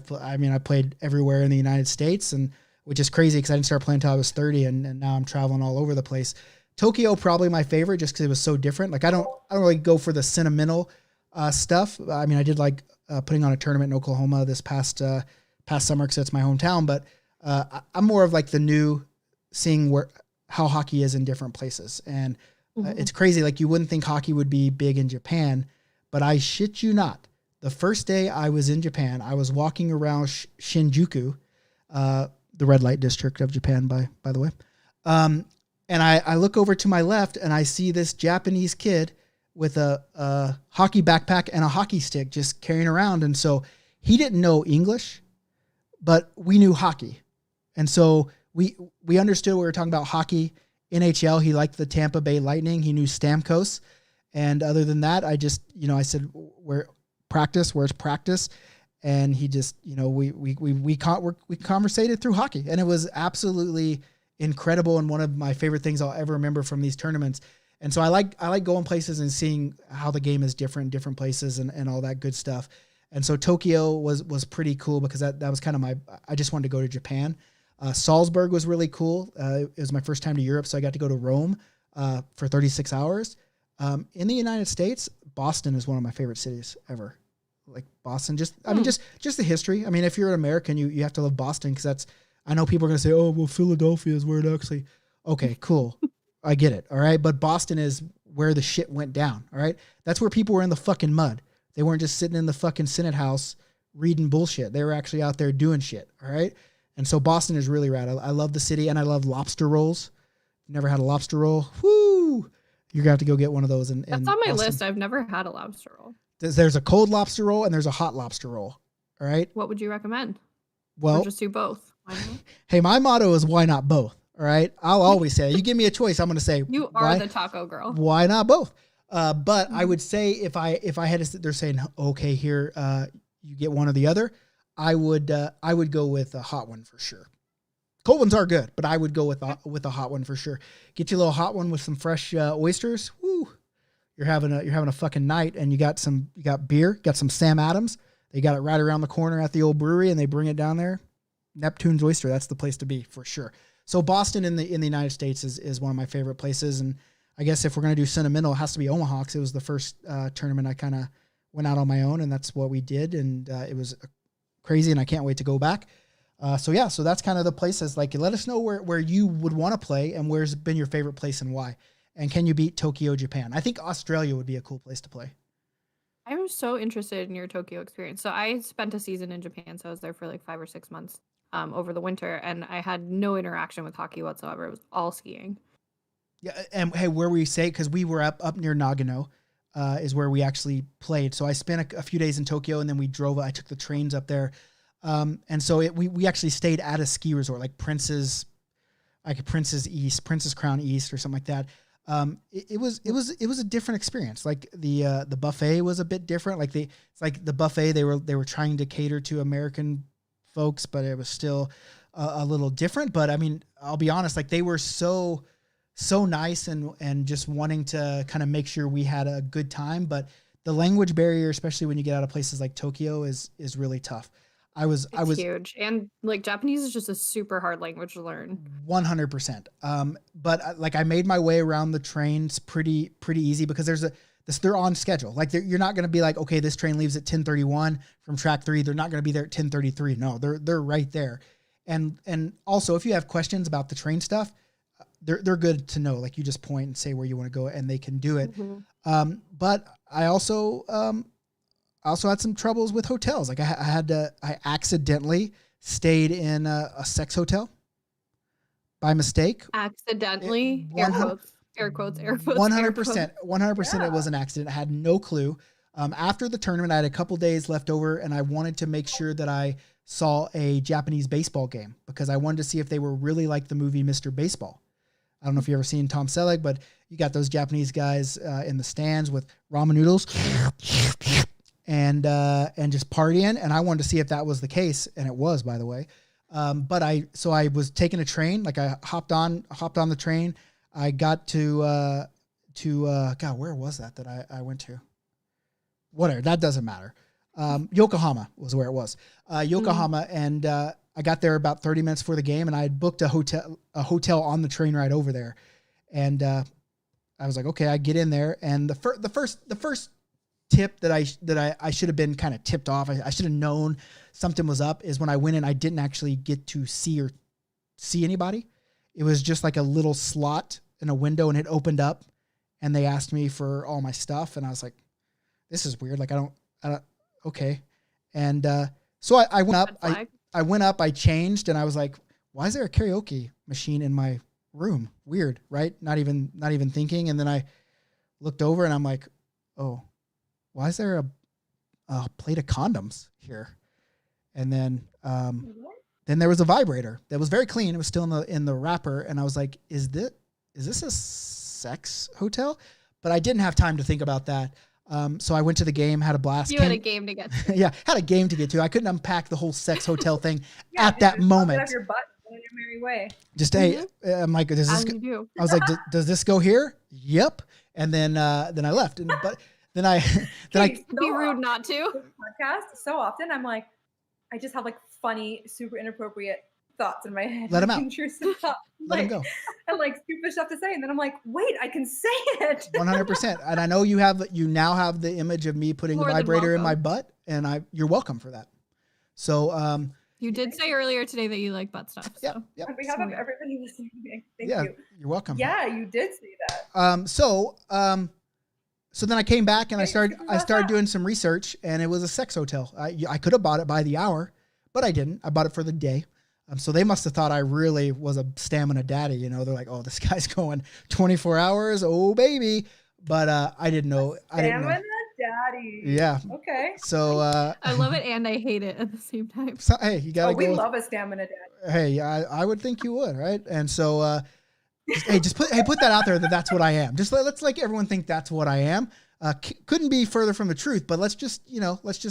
played everywhere in the United States, and which is crazy because I didn't start playing until I was 30, and now I'm traveling all over the place. Tokyo probably my favorite just because it was so different. Like I don't really go for the sentimental stuff. I mean, I did like putting on a tournament in Oklahoma this past past summer because it's my hometown. But I'm more of like the new seeing how hockey is in different places. And it's crazy. Like you wouldn't think hockey would be big in Japan, but I shit you not. The first day I was in Japan, I was walking around Shinjuku, the red light district of Japan, by the way. And I look over to my left and I see this Japanese kid with a hockey backpack and a hockey stick just carrying around. And so he didn't know English, but we knew hockey. And so we understood we were talking about hockey. NHL, he liked the Tampa Bay Lightning. He knew Stamkos. And other than that, I just, I said, where's practice? And he just, we conversated through hockey, and it was absolutely incredible. And one of my favorite things I'll ever remember from these tournaments. And so I like going places and seeing how the game is different in different places and all that good stuff. And so Tokyo was pretty cool because that was kind of I just wanted to go to Japan. Salzburg was really cool. It was my first time to Europe, so I got to go to Rome for 36 hours. In the United States, Boston is one of my favorite cities ever. Like Boston, just the history. I mean, if you're an American, you have to love Boston because I know people are going to say, oh, well, Philadelphia is where it actually, okay, cool. I get it. All right. But Boston is where the shit went down. All right. That's where people were in the fucking mud. They weren't just sitting in the fucking Senate house reading bullshit. They were actually out there doing shit. All right. And so Boston is really rad. I love the city, and I love lobster rolls. Never had a lobster roll. Woo! You're going to have to go get one of those. That's on my Boston. list. I've never had a lobster roll. There's a cold lobster roll and there's a hot lobster roll. All right. What would you recommend? Well, or just do both. Why not? Hey, my motto is why not both? All right. I'll always say, you give me a choice, I'm going to say, you are the taco girl. Why not both? But I would say if I had to sit there saying, okay, here, you get one or the other, I would go with a hot one for sure. Cold ones are good, but I would go with a hot one for sure. Get you a little hot one with some fresh oysters. Woo! You're having a fucking night, and you got beer, got some Sam Adams. They got it right around the corner at the old brewery, and they bring it down there. Neptune's Oyster, that's the place to be for sure. So Boston in the United States is one of my favorite places, and I guess if we're gonna do sentimental, it has to be Omaha because it was the first tournament I kind of went out on my own, and that's what we did, and it was crazy, and I can't wait to go back. So that's kind of the places. Like, let us know where you would want to play and where's been your favorite place and why. And can you beat Tokyo, Japan? I think Australia would be a cool place to play. I'm so interested in your Tokyo experience. So I spent a season in Japan, so I was there for like 5 or 6 months over the winter, and I had no interaction with hockey whatsoever. It was all skiing. Yeah, and hey, where we say, because we were up near Nagano, is where we actually played. So I spent a few days in Tokyo, and then we drove. I took the trains up there. And so we actually stayed at a ski resort, like Princess Crown East or something like that. It was a different experience. Like the buffet was a bit different. Like the buffet, they were trying to cater to American folks, but it was still a little different. But I mean, I'll be honest, like they were so nice and just wanting to kind of make sure we had a good time. But the language barrier, especially when you get out of places like Tokyo, is really tough. I was huge, and like Japanese is just a super hard language to learn. 100%. But like I made my way around the trains pretty easy because they're on schedule. Like you're not going to be like, okay, this train leaves at 10:31 from track 3. They're not going to be there at 10:33. No, they're right there. And also if you have questions about the train stuff, they're good to know. Like you just point and say where you want to go and they can do it. Mm-hmm. But I also had some troubles with hotels. Like I accidentally stayed in a sex hotel by mistake. Accidentally? Air quotes. 100%. It was an accident. I had no clue. After the tournament, I had a couple days left over and I wanted to make sure that I saw a Japanese baseball game because I wanted to see if they were really like the movie Mr. Baseball. I don't know if you've ever seen Tom Selleck, but you got those Japanese guys in the stands with ramen noodles and just partying. And I wanted to see if that was the case. And it was, by the way. But I was taking a train, like I hopped on the train. I got to God, where was that I went to? Whatever, that doesn't matter. Yokohama was where it was. Yokohama, and I got there about 30 minutes before the game, and I had booked a hotel on the train ride over there. And I was like, okay, I get in there, and the first tip that I should have been kind of tipped off. I should have known something was up is when I went in, I didn't actually get to see anybody. It was just like a little slot in a window, and it opened up, and they asked me for all my stuff, and I was like, this is weird. Like, I don't, okay. And so I went up, I changed, and I was like, why is there a karaoke machine in my room? Weird, right? Not even thinking. And then I looked over, and I'm like, oh, why is there a plate of condoms here? And then there was a vibrator that was very clean. It was still in the wrapper. And I was like, is this a sex hotel? But I didn't have time to think about that. So I went to the game, had a blast. You had a game to get to. Yeah, had a game to get to. I couldn't unpack the whole sex hotel thing at that moment. Get off your butt and go your merry way. Just, hey, I'm like, does this go? I was like, does this go here? Yep. And then I left. But then I be rude not to. Podcast so often, I'm like, I just have like funny, super inappropriate thoughts in my head. Let them out. Let them go. And like stupid stuff to say, and then I'm like, wait, I can say it. 100%. And I know you now have the image of me putting a vibrator in my butt, and you're welcome for that. So you did say earlier today that you like butt stuff. So. Yeah. Yep. On behalf of everybody listening, thank you. You're welcome. Yeah, you did say that. So then I came back and I started doing some research, and it was a sex hotel. I could have bought it by the hour, but I didn't. I bought it for the day. So they must have thought I really was a stamina daddy. You know, they're like, oh, this guy's going 24 hours. Oh, baby. But I didn't know. Stamina daddy. Yeah. Okay. So I love it and I hate it at the same time. So, hey, you got to go. We love a stamina daddy. Hey, I would think you would, right? And so put that out there that's what I am. Just let's like everyone think that's what I am. Couldn't be further from the truth, but let's just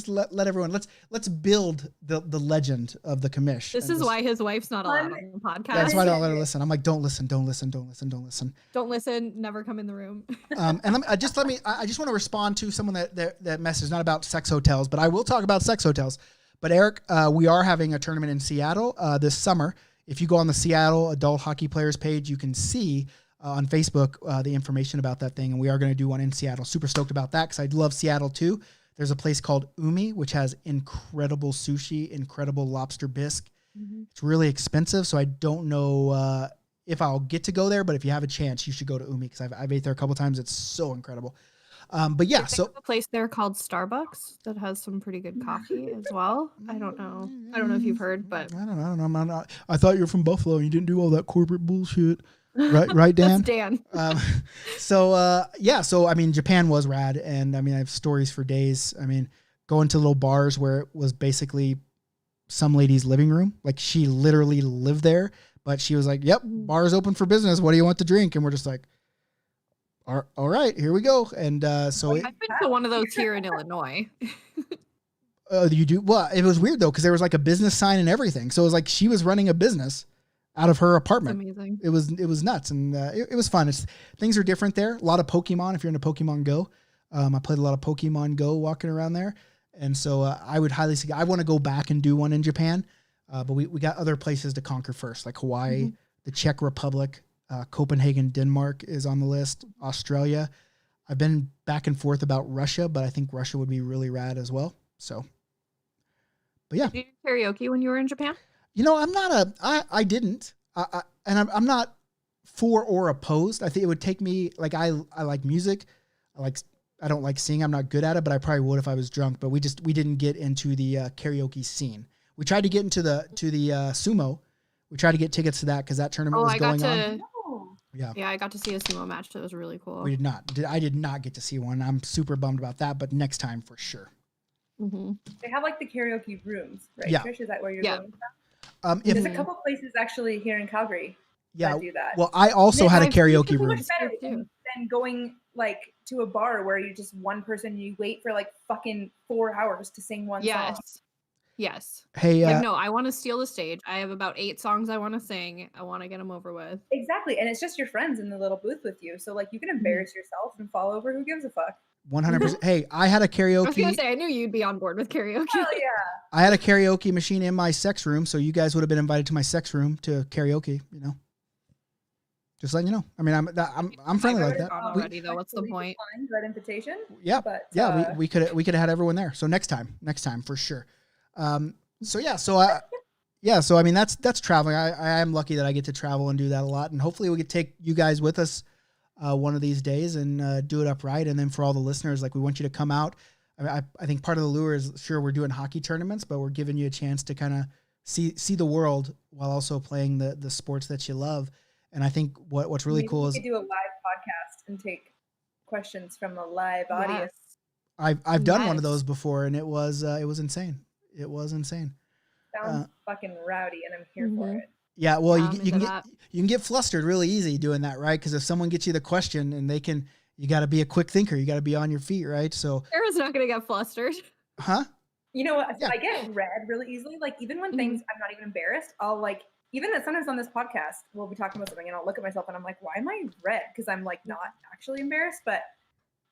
let everyone, let's build the legend of the Commish. This is why his wife's not allowed on the podcast. That's why I don't let her listen. I'm like, don't listen. Don't listen. Never come in the room. And I just want to respond to someone that message, not about sex hotels, but I will talk about sex hotels. But Eric, we are having a tournament in Seattle this summer. If you go on the Seattle Adult Hockey Players page, you can see on Facebook the information about that thing, and we are going to do one in Seattle. Super stoked about that because I love Seattle too. There's a place called Umi, which has incredible sushi, incredible lobster bisque. Mm-hmm. It's really expensive, so I don't know if I'll get to go there, but if you have a chance, you should go to Umi because I've ate there a couple times. It's so incredible. But yeah, so a place there called Starbucks that has some pretty good coffee as well. I don't know if you've heard, but I don't know. I thought you were from Buffalo and you didn't do all that corporate bullshit. Right, Dan? That's Dan. So I mean, Japan was rad, and I mean, I have stories for days. I mean, going to little bars where it was basically some lady's living room. Like, she literally lived there, but she was like, "Yep, bar is open for business. What do you want to drink?" And we're just like, "All right, here we go." And so I've been to one of those here in Illinois. You do? Well, it was weird though because there was like a business sign and everything. So it was like she was running a business out of her apartment. That's amazing. It was nuts, and it was fun. Things are different there. A lot of Pokemon if you're into Pokemon Go. I played a lot of Pokemon Go walking around there, and so I would highly suggest. I want to go back and do one in Japan, but we got other places to conquer first, like Hawaii, the Czech Republic, Copenhagen, Denmark is on the list. Australia. I've been back and forth about Russia, but I think Russia would be really rad as well. So, but yeah. Did you do karaoke when you were in Japan? You know, I didn't, and I'm not for or opposed. I think it would take me, like, I like music. I don't like singing. I'm not good at it, but I probably would if I was drunk, but we didn't get into the karaoke scene. We tried to get into the sumo. We tried to get tickets to that because that tournament was going on. Yeah, I got to see a sumo match. That was really cool. We did not. I did not get to see one. I'm super bummed about that, but next time for sure. Mm-hmm. They have like the karaoke rooms, right? Yeah. Trish, is that where you're going? There's a couple places actually here in Calgary that do that. Well, I also had a karaoke room. Much better than going like to a bar where you just one person, you wait for like fucking 4 hours to sing one song. Yes. Hey, no, I want to steal the stage. I have about 8 songs I want to sing. I want to get them over with. Exactly, and it's just your friends in the little booth with you, so like you can embarrass yourself and fall over. Who gives a fuck? 100%. Hey, I had a karaoke. I was gonna say I knew you'd be on board with karaoke. Hell yeah! I had a karaoke machine in my sex room, so you guys would have been invited to my sex room to karaoke. You know, just letting you know. I mean, I'm friendly like that. Already though, what's the point? That invitation. Yeah, but we could have had everyone there. So next time for sure. So I mean that's traveling. I am lucky that I get to travel and do that a lot, and hopefully we could take you guys with us one of these days and do it upright. And then for all the listeners, like we want you to come out. I think part of the lure is sure we're doing hockey tournaments, but we're giving you a chance to kind of see the world while also playing the sports that you love. And I think what's really cool is we could do a live podcast and take questions from the live audience. I've done one of those before, and it was insane. It was insane. Sounds fucking rowdy, and I'm here for it. Yeah, well, you can get flustered really easy doing that, right? Because if someone gets you the question and you got to be a quick thinker. You got to be on your feet, right? So Sarah's not going to get flustered. Huh? You know what? Yeah. I get read really easily. Like even when things I'm not even embarrassed, I'll like even sometimes on this podcast we'll be talking about something and I'll look at myself and I'm like, why am I red? Because I'm like not actually embarrassed, but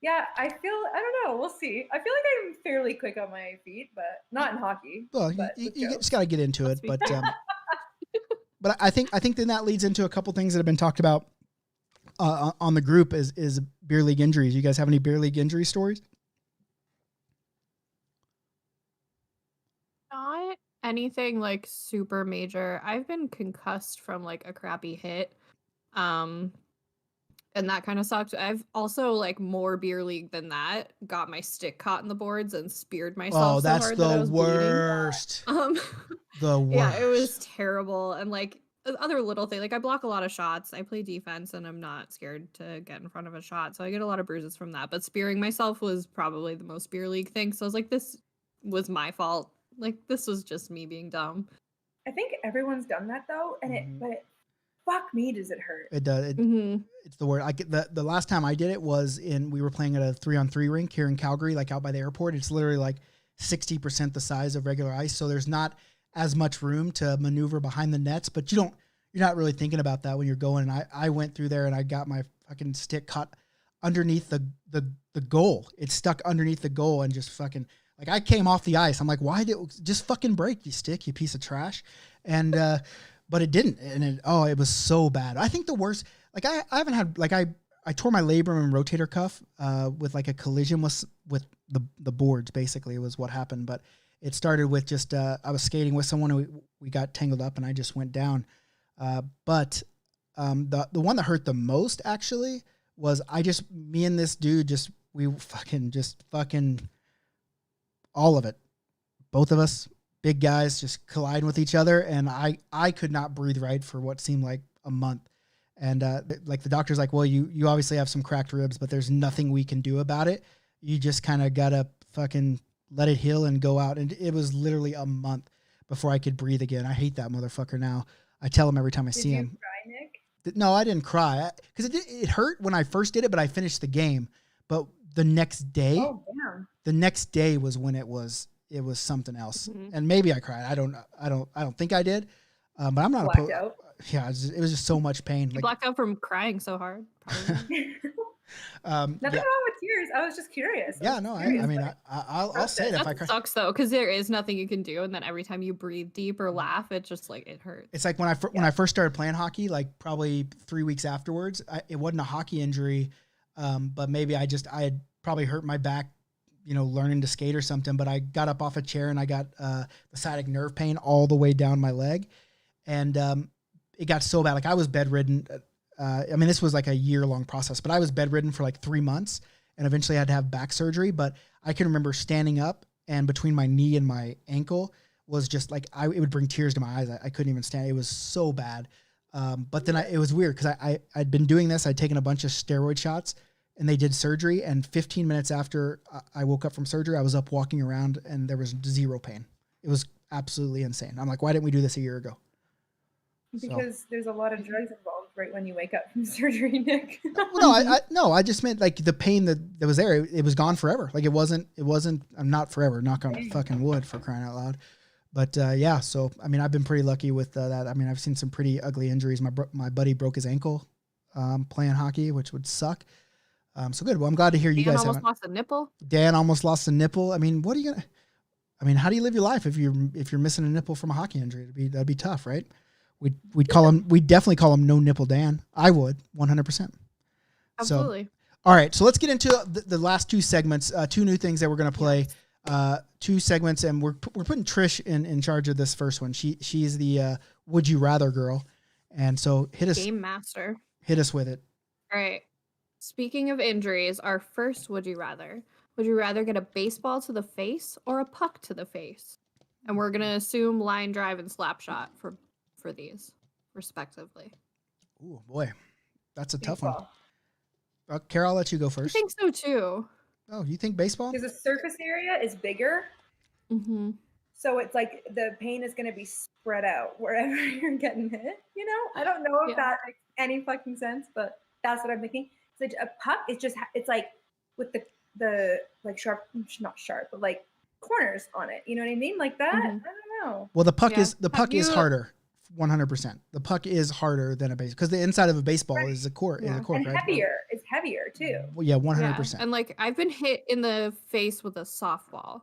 yeah, I don't know. We'll see. I feel like I'm fairly quick on my feet, but not in hockey. Well, you just got to get into it, but but I think then that leads into a couple things that have been talked about on the group is beer league injuries. You guys have any beer league injury stories? Not anything like super major. I've been concussed from like a crappy hit. And that kind of sucked. I've also like more beer league than that. Got my stick caught in the boards and speared myself. Oh, that's so hard the that I was worst. The worst. Yeah, it was terrible. And like other little thing, like I block a lot of shots. I play defense and I'm not scared to get in front of a shot. So I get a lot of bruises from that. But spearing myself was probably the most beer league thing. So I was like, this was my fault. Like this was just me being dumb. I think everyone's done that though, and but fuck me, does it hurt? It does. It's the word. I get the last time I did it was we were playing at a 3-on-3 rink here in Calgary, like out by the airport. It's literally like 60% the size of regular ice, so there's not as much room to maneuver behind the nets. But you're not really thinking about that when you're going. And I went through there and I got my fucking stick caught underneath the goal. It stuck underneath the goal and just fucking like I came off the ice. I'm like, why did it just fucking break, you stick, you piece of trash? And but it didn't, and it was so bad. I think the worst, like I haven't had, like I tore my labrum and rotator cuff with like a collision with the boards. Basically, was what happened. But it started with just I was skating with someone and we got tangled up and I just went down. But the one that hurt the most actually was me and this dude we fucking all of it, both of us. Big guys just colliding with each other, and I could not breathe right for what seemed like a month. And like the doctor's like, well, you obviously have some cracked ribs, but there's nothing we can do about it. You just kind of gotta fucking let it heal and go out. And it was literally a month before I could breathe again. I hate that motherfucker now. I tell him every time I see him. Did you cry, Nick? No, I didn't cry because it hurt when I first did it, but I finished the game. But the next day, was when it was something else. And maybe I cried. I don't think I did. But I'm not blacked out. Yeah, it was just so much pain. You blacked out from crying so hard. Nothing wrong with tears. I was just curious. Yeah, no, I mean, I'll say it if I cry. That sucks though, because there is nothing you can do, and then every time you breathe deep or laugh, it just like it hurts. It's like when I first started playing hockey, like probably 3 weeks afterwards. It wasn't a hockey injury, but maybe I had probably hurt my back, learning to skate or something. But I got up off a chair and I got the sciatic nerve pain all the way down my leg, and it got so bad. Like I was bedridden. I mean, this was like a year-long process, but I was bedridden for like 3 months and eventually I had to have back surgery. But I can remember standing up and between my knee and my ankle was just like, it would bring tears to my eyes. I couldn't even stand. It was so bad. But then it was weird because I'd been doing this. I'd taken a bunch of steroid shots and they did surgery. And 15 minutes after I woke up from surgery, I was up walking around and there was zero pain. It was absolutely insane. I'm like, why didn't we do this a year ago? Because there's a lot of drugs involved right when you wake up from surgery, Nick. No, I just meant like the pain that was there. It was gone forever. Like it wasn't, I'm not forever, knock on fucking wood for crying out loud. But yeah, so, I mean, I've been pretty lucky with that. I mean, I've seen some pretty ugly injuries. My buddy broke his ankle playing hockey, which would suck. So good. Well, I'm glad to hear you guys almost lost a nipple. Dan almost lost a nipple. I mean, how do you live your life if you're missing a nipple from a hockey injury? That'd be tough, right? We'd definitely call him No Nipple Dan. I would 100%. Absolutely. So, all right. So let's get into the last two segments, two new things that we're going to play. 2 segments, and we're putting Trish in charge of this first one. She's the Would You Rather girl, and so Game master. Hit us with it. All right. Speaking of injuries, our first would you rather? Would you rather get a baseball to the face or a puck to the face? And we're gonna assume line drive and slap shot for these, respectively. Ooh, boy, that's a tough one. Cara, I'll let you go first. I think so too. Oh, you think baseball? Because the surface area is bigger. Mm-hmm. So it's like the pain is going to be spread out wherever you're getting hit. You know, I don't know if that makes any fucking sense, but that's what I'm thinking. So a puck is just, it's like with the like sharp, not sharp, but like corners on it. You know what I mean? Like that. I don't know. Well, the puck is harder. 100%. The puck is harder than a baseball because the inside of a baseball is a court. Yeah. Is a court, And right? heavier. It's heavier too. Well, yeah, 100%. And like I've been hit in the face with a softball,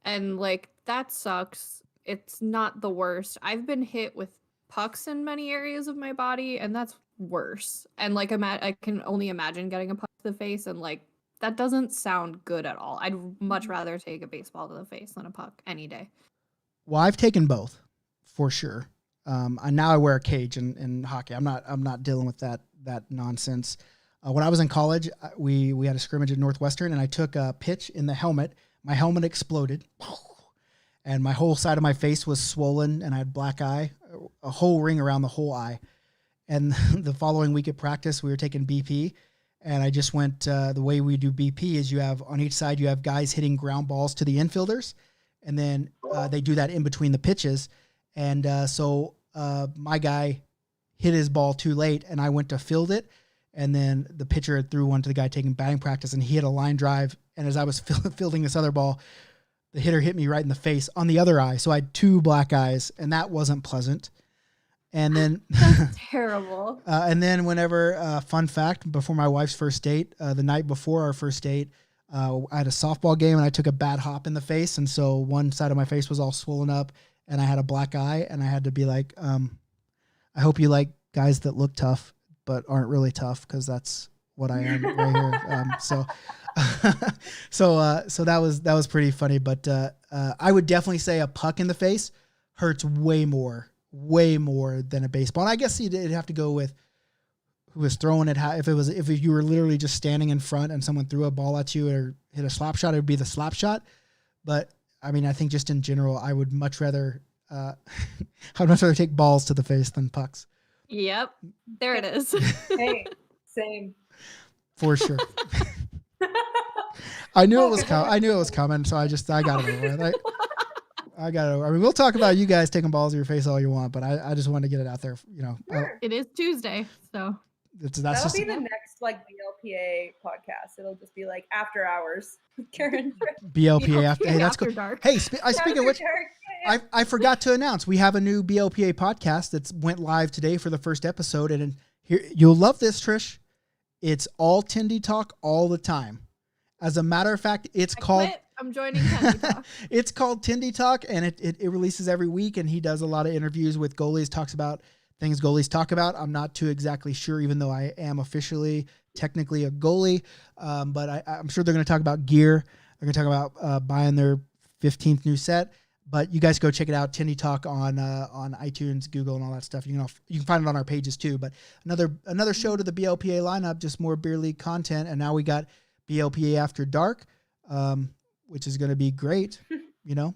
and like that sucks. It's not the worst. I've been hit with pucks in many areas of my body, and that's worse. And like I can only imagine getting a puck to the face, and like that doesn't sound good at all. I'd much rather take a baseball to the face than a puck any day. Well, I've taken both for sure. Now I wear a cage in hockey. I'm not dealing with that nonsense. When I was in college, we had a scrimmage at Northwestern, and I took a pitch in the helmet. My helmet exploded, and my whole side of my face was swollen, and I had black eye, a whole ring around the whole eye. And the following week at practice, we were taking BP, and I just went, the way we do BP is you have on each side, you have guys hitting ground balls to the infielders, and then they do that in between the pitches. And so my guy hit his ball too late, and I went to field it, and then the pitcher threw one to the guy taking batting practice, and he hit a line drive. And as I was fielding this other ball, the hitter hit me right in the face on the other eye. So I had 2 black eyes, and that wasn't pleasant. And then That's terrible. And then whenever, fun fact, before my wife's first date, the night before our first date, I had a softball game, and I took a bad hop in the face, and so one side of my face was all swollen up, and I had a black eye, and I had to be like, I hope you like guys that look tough but aren't really tough, because that's what I am right here. So that was pretty funny. But I would definitely say a puck in the face hurts way more than a baseball. And I guess you'd have to go with who was throwing it. If you were literally just standing in front and someone threw a ball at you or hit a slap shot, it would be the slap shot. But I mean, I think just in general, I would much rather take balls to the face than pucks. Yep, there it is. Hey, same. For sure. I knew it was coming, so I got it over with. I got it over. I mean, we'll talk about you guys taking balls to your face all you want, but I just wanted to get it out there. You know, Sure. It is Tuesday, so That'll be the next like BLPA podcast. It'll just be like after hours with Karen. BLPA after. Hey, that's cool. dark. Hey, speaking of which, I forgot to announce we have a new BLPA podcast that went live today for the first episode, and here you'll love this, Trish. It's all Tindy talk all the time. As a matter of fact, I'm joining Tindy Talk. It's called Tindy Talk, and it releases every week, and he does a lot of interviews with goalies, talks about things goalies talk about. I'm not too exactly sure, even though I am officially technically a goalie, but I'm sure they're going to talk about gear. They're going to talk about buying their 15th new set. But you guys go check it out, Tindy Talk on iTunes, Google, and all that stuff. You can find it on our pages too. But another show to the BLPA lineup, just more beer league content. And now we got BLPA After Dark, which is going to be great. You know,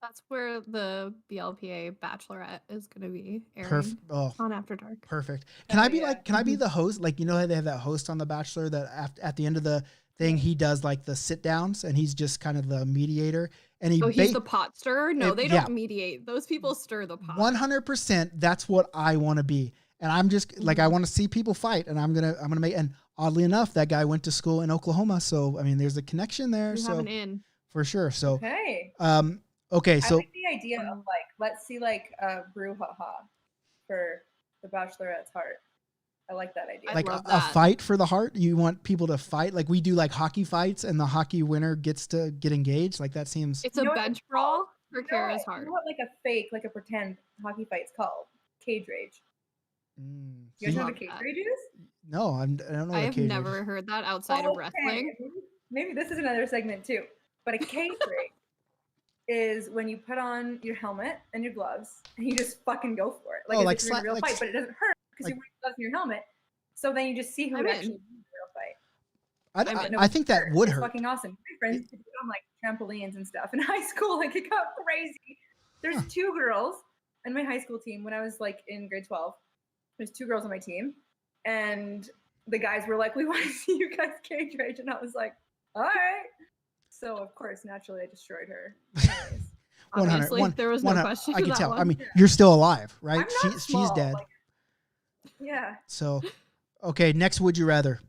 That's where the BLPA Bachelorette is going to be airing on After Dark. Perfect. Can I be the host? Like, you know how they have that host on The Bachelor that at the end of the thing, he does like the sit downs and he's just kind of the mediator. And he's the pot stirrer? No, they don't mediate. Those people stir the pot. 100%. That's what I want to be. And I'm just like, I want to see people fight, and I'm going to make, and oddly enough, that guy went to school in Oklahoma. So, I mean, there's a connection there. You have an in. For sure. So, okay. Okay. So I like the idea of like, let's see like a brouhaha for the Bachelorette's heart. I like that idea. Like a fight for the heart. You want people to fight, like we do, like hockey fights, and the hockey winner gets to get engaged. Like that seems. It's a bench brawl for Cara's heart. You know what, like a fake, like a pretend hockey fight's called? Cage rage. You guys know what a cage rage is? No, I don't know. I have never heard that outside of wrestling. Maybe this is another segment too. But a cage rig is when you put on your helmet and your gloves and you just fucking go for it. Like, if you're in a real fight, but it doesn't hurt because you're wearing gloves and your helmet. So then you just see who would actually win the real fight. I think that would hurt. It's fucking awesome. My friends did it on like trampolines and stuff in high school. Like, it got crazy. There's 2 girls in my high school team when I was like in grade 12. There's 2 girls on my team, and the guys were like, "We want to see you guys cage rage," and I was like, "All right." So of course, naturally, I destroyed her. Anyways. Honestly, there was no question. I can tell. One. I mean, you're still alive, right? She's dead. Like, yeah. So, okay, next, would you rather?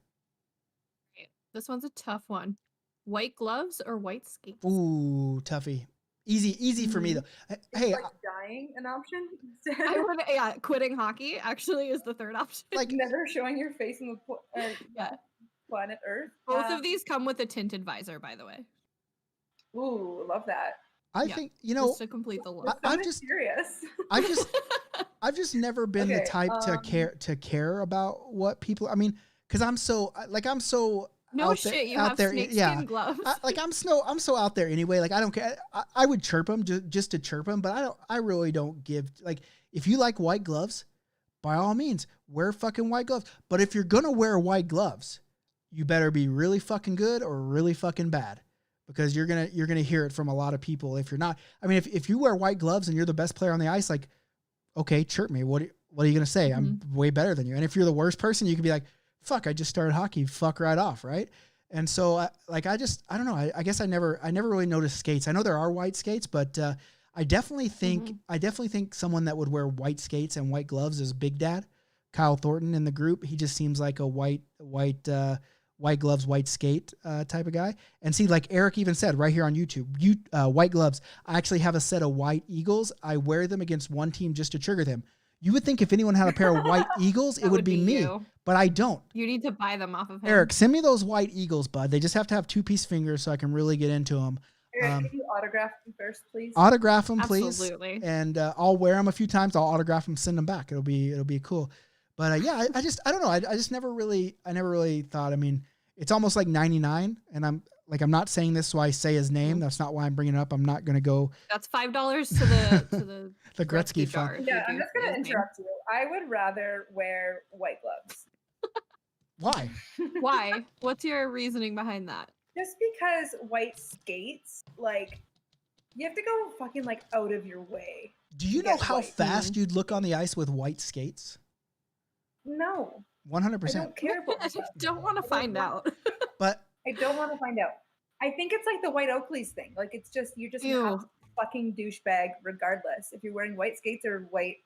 This one's a tough one. White gloves or white skates? Ooh, toughie. Easy for me though. Hey, like dying an option? Quitting hockey actually is the third option. Like never showing your face in the planet Earth. Both of these come with a tinted visor, by the way. Ooh, love that. I think just to complete the look. I'm just curious. I've just never been the type to care about what people. I mean, because I'm so no shit, you have snakeskin gloves. I'm so out there anyway. Like, I don't care. I would chirp them just to chirp them, but I really don't give. Like, if you like white gloves, by all means, wear fucking white gloves. But if you're gonna wear white gloves, you better be really fucking good or really fucking bad, because you're gonna hear it from a lot of people. If you're not, I mean, if you wear white gloves and you're the best player on the ice, like, okay, chirp me. What are you gonna say? I'm way better than you. And if you're the worst person, you can be like, fuck, I just started hockey, fuck right off, right? And so, I don't know. I guess I never really noticed skates. I know there are white skates, but I definitely think someone that would wear white skates and white gloves is Big Dad, Kyle Thornton in the group. He just seems like a white gloves, white skate type of guy. And see, like Eric even said right here on YouTube, white gloves. I actually have a set of white Eagles. I wear them against one team just to trigger them. You would think if anyone had a pair of white Eagles, it would be me, but I don't. You need to buy them off of him. Eric, send me those white Eagles, bud. They just have to have 2-piece fingers so I can really get into them. Eric, can you autograph them first, please? Autograph them, please. Absolutely. And I'll wear them a few times. I'll autograph them, send them back. It'll be cool. But I don't know. I just never really thought. I mean, it's almost like 99, and I'm not saying this so I say his name. That's not why I'm bringing it up. I'm not going to go. That's $5 to the the Gretzky fund. Yeah, I'm just going to interrupt you. I would rather wear white gloves. Why? Why? What's your reasoning behind that? Just because white skates, like, you have to go fucking like out of your way. Do you know how fast you'd look on the ice with white skates? No. 100%. I don't care about I don't want to find out. But I don't want to find out. I think it's like the white Oakleys thing. Like, it's just, you're just a fucking douchebag regardless. If you're wearing white skates or white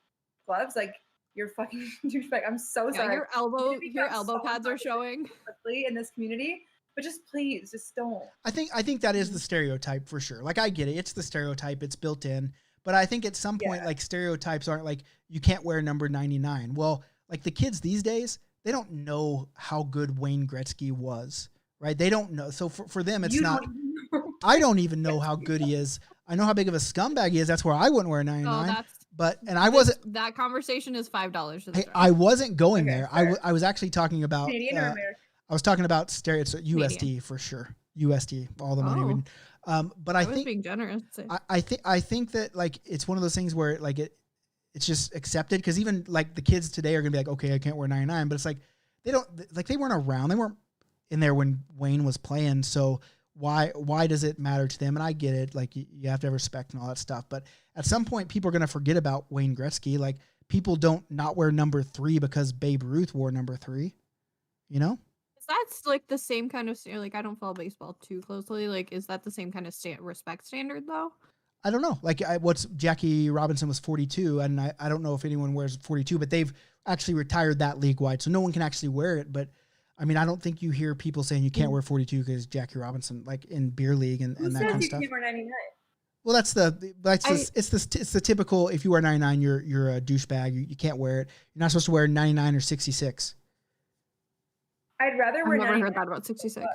gloves, like, you're fucking douchebag. I'm so sorry. Your elbow pads are showing quickly in this community, but just please, just don't. I think that is the stereotype for sure. Like, I get it. It's the stereotype. It's built in. But I think at some point, like, stereotypes aren't like, you can't wear number 99. Well, like, the kids these days, they don't know how good Wayne Gretzky was, right? They don't know. So for them, it's not. I don't even know how good he is. I know how big of a scumbag he is. That's where I wouldn't wear 99. That conversation is $5. I wasn't going there. I was actually talking about Canadian or American? I was talking about USD for sure. USD, all the money. But I think being generous. I think that, like, it's one of those things where, like, it's just accepted, because even like the kids today are gonna be like, okay, I can't wear 99, but it's like they weren't around, they weren't in there when Wayne was playing, so why does it matter to them? And I get it, like, you have to have respect and all that stuff, but at some point people are gonna forget about Wayne Gretzky. Like, people don't not wear number 3 because Babe Ruth wore number 3, you know? That's like the same kind of like, I don't follow baseball too closely. Like, is that the same kind of respect standard though? I don't know. Like, what's Jackie Robinson was 42, and I don't know if anyone wears 42, but they've actually retired that league wide, so no one can actually wear it. But I mean, I don't think you hear people saying you can't wear 42 because Jackie Robinson, like in beer league and that kind of stuff. You can't wear 99? Well, it's the typical. If you wear 99, you're a douchebag. You can't wear it. You're not supposed to wear 99 or 66. I'd rather wear. I've never heard that about 66.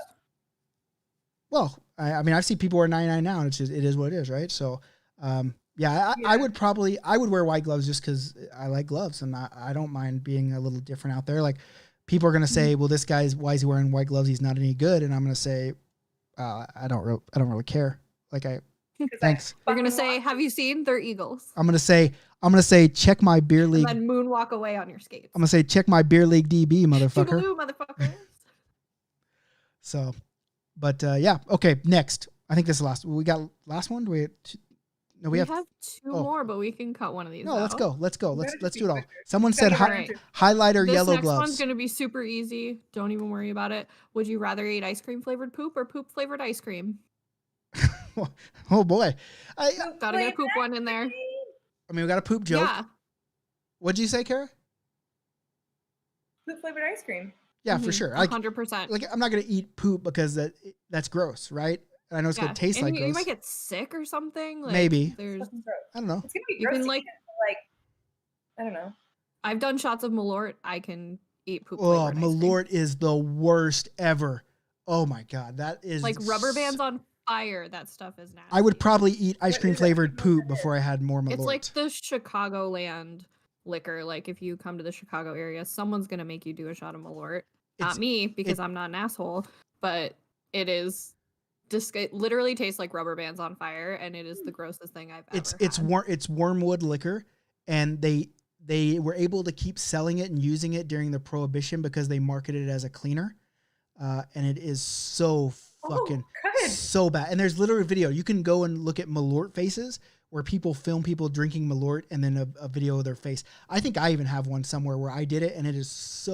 Well, I mean, I've seen people wear 99 now, and it is what it is, right? So, I would wear white gloves just because I like gloves, and I don't mind being a little different out there. Like, people are going to say, well, why is he wearing white gloves? He's not any good. And I'm going to say, I don't really care. Like thanks. You're gonna say, "Have you seen? They're eagles." I'm gonna say, check my beer league. And then moonwalk away on your skates. I'm gonna say, check my beer league DB, motherfucker. Toodaloo, motherfuckers. So, but yeah. Okay, next. I think this is last. We got last one. Do we? No, we have two more, but we can cut one of these. No, out. let's go. Let's do it all. quicker. Someone said highlighter This yellow next gloves. one's gonna be super easy. Don't even worry about it. Would you rather eat ice cream flavored poop or poop flavored ice cream? Oh boy, Gotta get a poop one in there. I mean, we got a poop joke. Yeah. What'd you say, Cara? Poop flavored ice cream. Yeah, for sure. Like 100%. Like I'm not gonna eat poop because that's gross, right? I know it's gonna taste like gross. You might get sick or something. Like, Maybe. There's. I don't know. It's gonna be You gross. can, like, I don't know. I've done shots of Malort. I can eat poop. Oh, flavored ice cream. Malort is the worst ever. Oh my god, that is Like rubber bands on fire. That stuff is nasty. I would probably eat ice cream flavored poop before I had more Malort. It's like the Chicagoland liquor. Like if you come to the Chicago area, someone's gonna make you do a shot of Malort. Not me, because I'm not an asshole. But it is. It literally tastes like rubber bands on fire, and it is the grossest thing I've ever had. It's wormwood liquor, and they were able to keep selling it and using it during the Prohibition because they marketed it as a cleaner, and it is so fucking so bad. And there's literally a video. You can go and look at Malort faces where people film people drinking Malort and then a video of their face. I think I even have one somewhere where I did it, and it is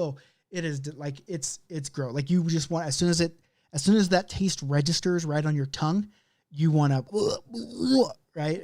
like it's gross. Like you just want as soon as that taste registers right on your tongue, you want to right.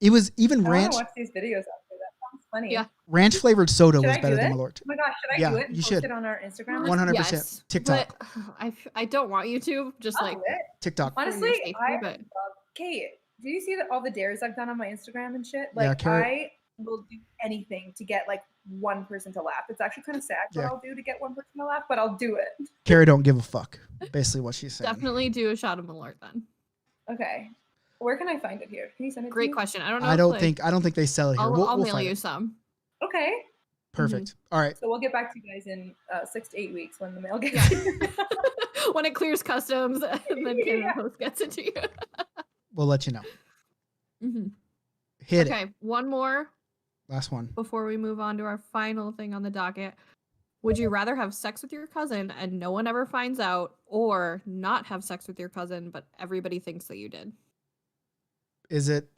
It was even I ranch. watch these videos after that. Sounds funny. Yeah. Ranch flavored soda Should was I better do than it? Malort. Oh my gosh, should I do it? And you post should. it on our Instagram. 100%. Yes, TikTok. But I don't want you to. Just I'll like do it. TikTok. Honestly, safety, I but- love Kate. Do you see all the dares I've done on my Instagram and shit? Yeah, Like Cara- I will do anything to get like one person to laugh. It's actually kind of sad what Yeah. I'll do to get one person to laugh, but I'll do it. Cara don't give a fuck. Basically, what she's saying. definitely do a shot of Malort then. Okay. Where can I find it here? Can you send it to Great me? question. I don't know. I if, don't like, think they sell it here. I'll We'll mail find you it. some. Okay. Perfect. All right. So we'll get back to you guys in 6 to 8 weeks when the mail gets Yeah. here. When it clears customs, and then Canada Post gets it to you. We'll let you know. Mhm. Hit it. Okay, one more Last one. before we move on to our final thing on the docket. Would you rather have sex with your cousin and no one ever finds out, or not have sex with your cousin but everybody thinks that you did? Is it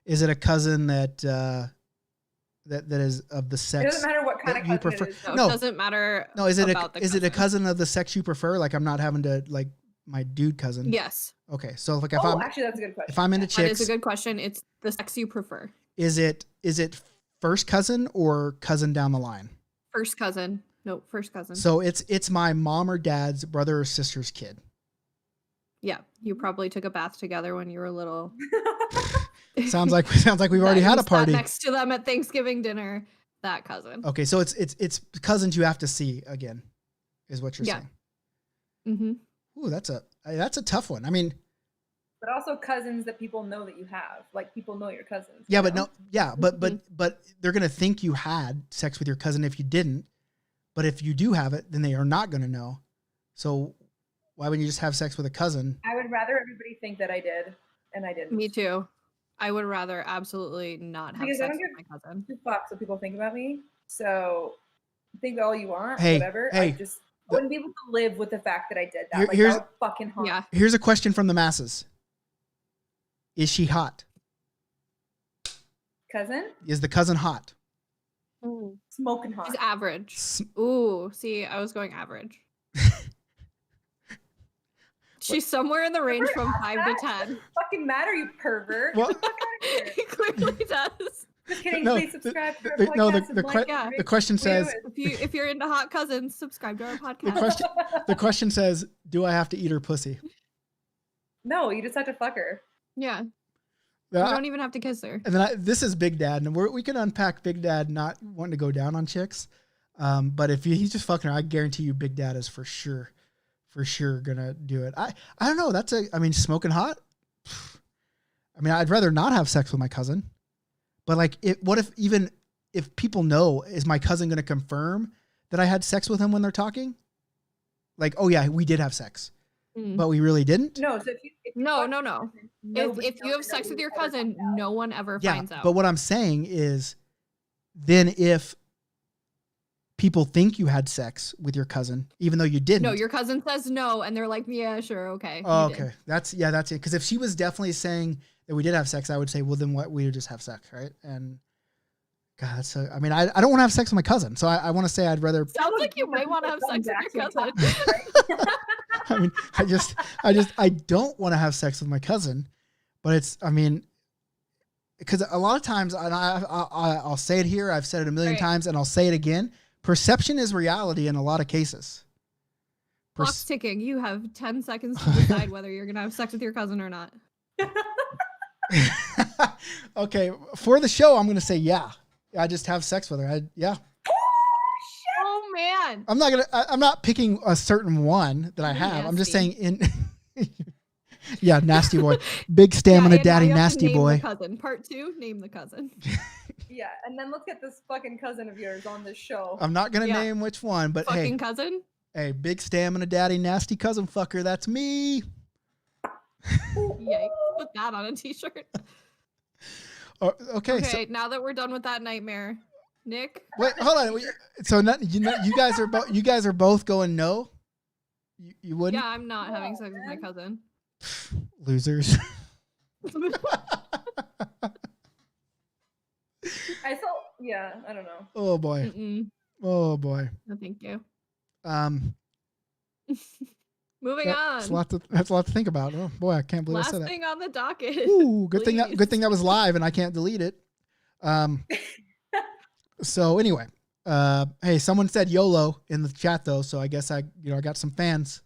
a cousin that that is of the It sex doesn't matter what kind that of you cousin prefer? it is. No, No. it doesn't matter. No, is it about the a cousin of the sex you prefer? Like I'm not having to like my dude cousin. Yes, Okay, so like if Oh, I'm actually, that's a good question. if I'm into that chicks, is a good question. It's the sex you prefer. is it first cousin or cousin down the line? First cousin. No, first cousin. So it's my mom or dad's brother or sister's kid. Yeah, you probably took a bath together when you were little. Sounds like we've already That had you a party. sat next to them at Thanksgiving dinner. That cousin. Okay, so it's cousins you have to see again, is what you're Yeah. saying. Mm-hmm. Ooh, that's a tough one. I mean, But also cousins that people know that you have. Like people know your cousins. yeah, you but know? no, yeah, but they're gonna think you had sex with your cousin if you didn't. But if you do have it, then they are not gonna know. So why wouldn't you just have sex with a cousin? I would rather everybody think that I did, and I didn't. Me too. I would rather absolutely not have Because I sex don't with my cousin. Two fucks what people think about me. So think all you want, Hey, whatever. hey, I wouldn't be able to live with the fact that I did that. Here- Like here's- that would fucking haunt. Yeah. Here's a question from the masses: is she hot? Cousin, Is the cousin hot? smoking hot. She's average. S- Ooh, see, I was going average. She's somewhere in the range from 5 to 10. Fucking matter, you pervert. Well- Get the fuck out of here. He clearly does. Just kidding. No, Please subscribe to our the- no, podcast. the and que- like Yeah. it. The question says If you're into hot cousins, subscribe to our the podcast. question says, do I have to eat her pussy? No, you just have to fuck her. Yeah. You Uh, don't even have to kiss her. And then this is Big Dad, and we can unpack Big Dad not wanting to go down on chicks. But if he's just fucking her, I guarantee you Big Dad is for sure gonna do it. I don't know. Smoking hot. I mean, I'd rather not have sex with my cousin. But like, what if people know, is my cousin gonna confirm that I had sex with him when they're talking? Like, oh yeah, we did have sex, Mm. but we really didn't. No, so if you No, fuck no, your no. cousin, If nobody you knows have and sex with nobody your will ever cousin, find out. no one ever Yeah, finds out. but what I'm saying is, then if people think you had sex with your cousin, even though you didn't. No, your cousin says no, and they're like, yeah, sure, okay. Oh, you did. okay. That's it. Because if she was definitely saying that we did have sex, I would say, well, then what? We would just have sex, right? And God, so I mean, I don't want to have sex with my cousin, so I want to say I'd rather. Sounds like you might want to have sex with your cousin. I mean, I don't want to have sex with my cousin, but it's, I mean, because a lot of times, and I'll say it here, I've said it a million Right. times, and I'll say it again. Perception is reality in a lot of cases. Clock's ticking. You have 10 seconds to decide whether you're gonna have sex with your cousin or not. Okay, for the show, I'm gonna say yeah. I just have sex with her. Yeah. Oh man. I'm not picking a certain one that I have. I'm just saying Nasty. in. Yeah, nasty boy, big stamina and now daddy, you have to nasty name boy. The cousin. Part 2, name the cousin. Yeah, and then let's get this fucking cousin of yours on this show. I'm not gonna Yeah. name which one, but Fucking cousin. hey, big stamina daddy, nasty cousin fucker. That's me. Yikes. Put that on a t-shirt. Okay, Okay, so now that we're done with that nightmare, Nick. wait, hold on. So you guys are both going no. You wouldn't. Yeah, I'm not having sex with my cousin. Losers. I felt, yeah, I don't know. Oh boy. Mm-mm. Oh boy. No, thank you. Moving That's on. a lot to think about. Oh boy, I can't believe I Last said that. thing on the docket. Ooh, good thing Please. that was live and I can't delete it. So anyway, hey, someone said YOLO in the chat though, so I guess I got some fans.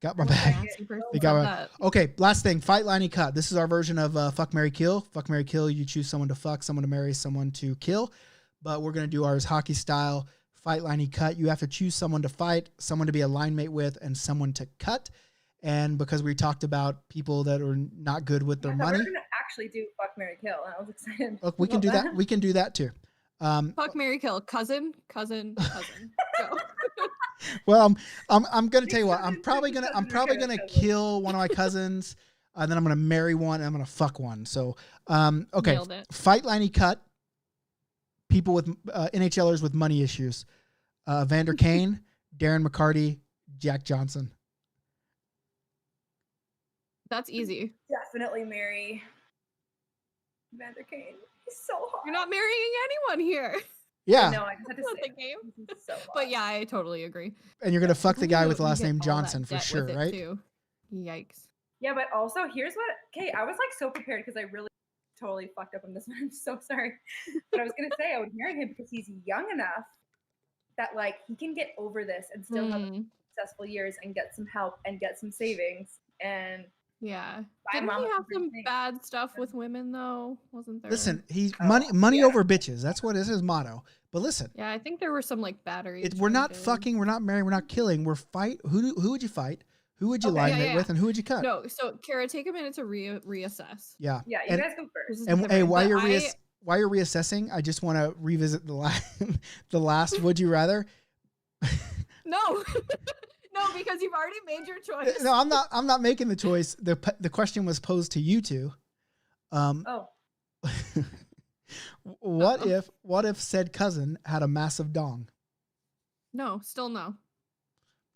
Got my back. Fancy person They got said my- that. Okay, last thing, fight, line, cut. This is our version of fuck, marry, kill. Fuck, marry, kill. You choose someone to fuck, someone to marry, someone to kill. But we're gonna do ours hockey style. Fight, line, cut. You have to choose someone to fight, someone to be a line mate with, and someone to cut. And because we talked about people that are not good with their I thought money, we were gonna actually do fuck, marry, kill, and I was excited. look, we can do that. We can do that too. Fuck, marry, kill. Cousin. Go. Well, I'm gonna tell you what. I'm Cousin, probably cousin, gonna cousin. kill one of my cousins, and then I'm gonna marry one, and I'm gonna fuck one. So, okay, Nailed it. fight, line, cut. People with NHLers with money issues. Vander Kane, Darren McCarty, Jack Johnson. That's easy. Definitely marry Vander Kane. He's so hot. You're not marrying anyone here. Yeah, No, I just had to That's say the game. He's so hot. But yeah, I totally agree. and you're gonna fuck the guy with the You last get name all that Johnson for debt sure, with it, right? too. Yikes. Yeah, but also here's what. Okay, I was like so prepared because I really totally fucked up on this one. I'm so sorry. But I was gonna say I would marry him because he's young enough that like he can get over this and still have Hmm. successful years and get some help and get some savings. And Yeah. My Didn't mom he was have the same some thing. bad stuff with women though? Wasn't there? Listen, he's Oh, money yeah. over bitches. That's what is his motto. But listen, Yeah, I think there were some like battery. we're not charges. fucking, we're not marrying, we're not killing. We're fight. Who would you fight? Who would you Okay. line Yeah, mate yeah. with, and who would you cut? No, so Kara, take a minute to reassess. Yeah. yeah, you And- guys go first. This is And hey, different, while but you're reassessing, I just want to revisit the last would you rather. No. No, because you've already made your choice. No, I'm not making the choice. The question was posed to you two. Oh, What if said cousin had a massive dong? No, still no.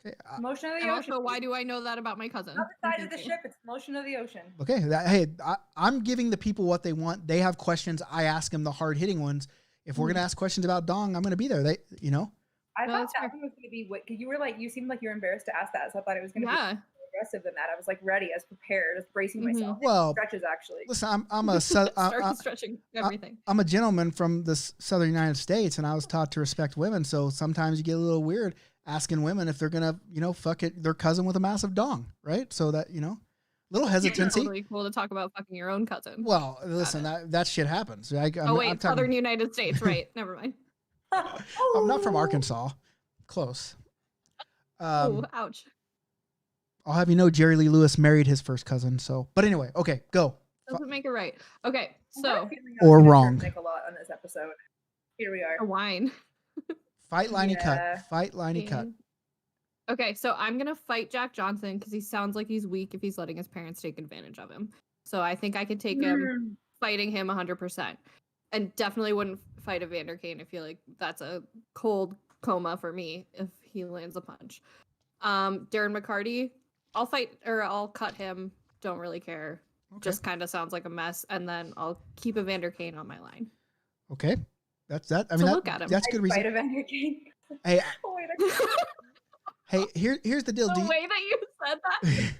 Okay. motion of the And ocean. also, why do I know that about my cousin? Not the size of Thank the you. ship, it's the motion of the ocean. Okay. Hey, I'm giving the people what they want. They have questions. I ask them the hard hitting ones. If we're Mm-hmm. gonna ask questions about dong, I'm gonna be there. I No, thought that's that fair. one was gonna be because you were like you seemed like you were embarrassed to ask that, so I thought it was gonna be Yeah. more aggressive than that. I was like ready, as prepared, as bracing Mhm. myself. Well, Stretches actually. listen, I'm a Start stretching everything. I'm a gentleman from the southern United States, and I was taught to respect women. So sometimes you get a little weird asking women if they're gonna, fuck it, their cousin with a massive dong, right? So that little It's hesitancy. totally cool to talk about fucking your own cousin. Well, listen, that shit happens. I'm wait, talking- Southern United States, right? Never mind. I'm not from Arkansas. Close. Oh, ouch. I'll have you know, Jerry Lee Lewis married his first cousin. So, but anyway, okay, go. Doesn't make it right. Okay, I'm so feeling I was Or gonna wrong. trip Nick a lot on this episode. Here we are. a wine. Fight, liney, Yeah. cut. Fight, liney, cut. Okay. Okay, so I'm gonna fight Jack Johnson because he sounds like he's weak if he's letting his parents take advantage of him. So I think I could take him fighting him 100%, and definitely wouldn't fight Evander Kane. I feel like that's a cold coma for me if he lands a punch. Darren McCarty, I'll cut him. Don't really care. Okay. Just kind of sounds like a mess, and then I'll keep Evander Kane on my line. Okay, that's that. I mean, look at him. That's good reason. Fight Evander Kane. Hey, Oh, wait, hey, here's the deal. The way that you said that.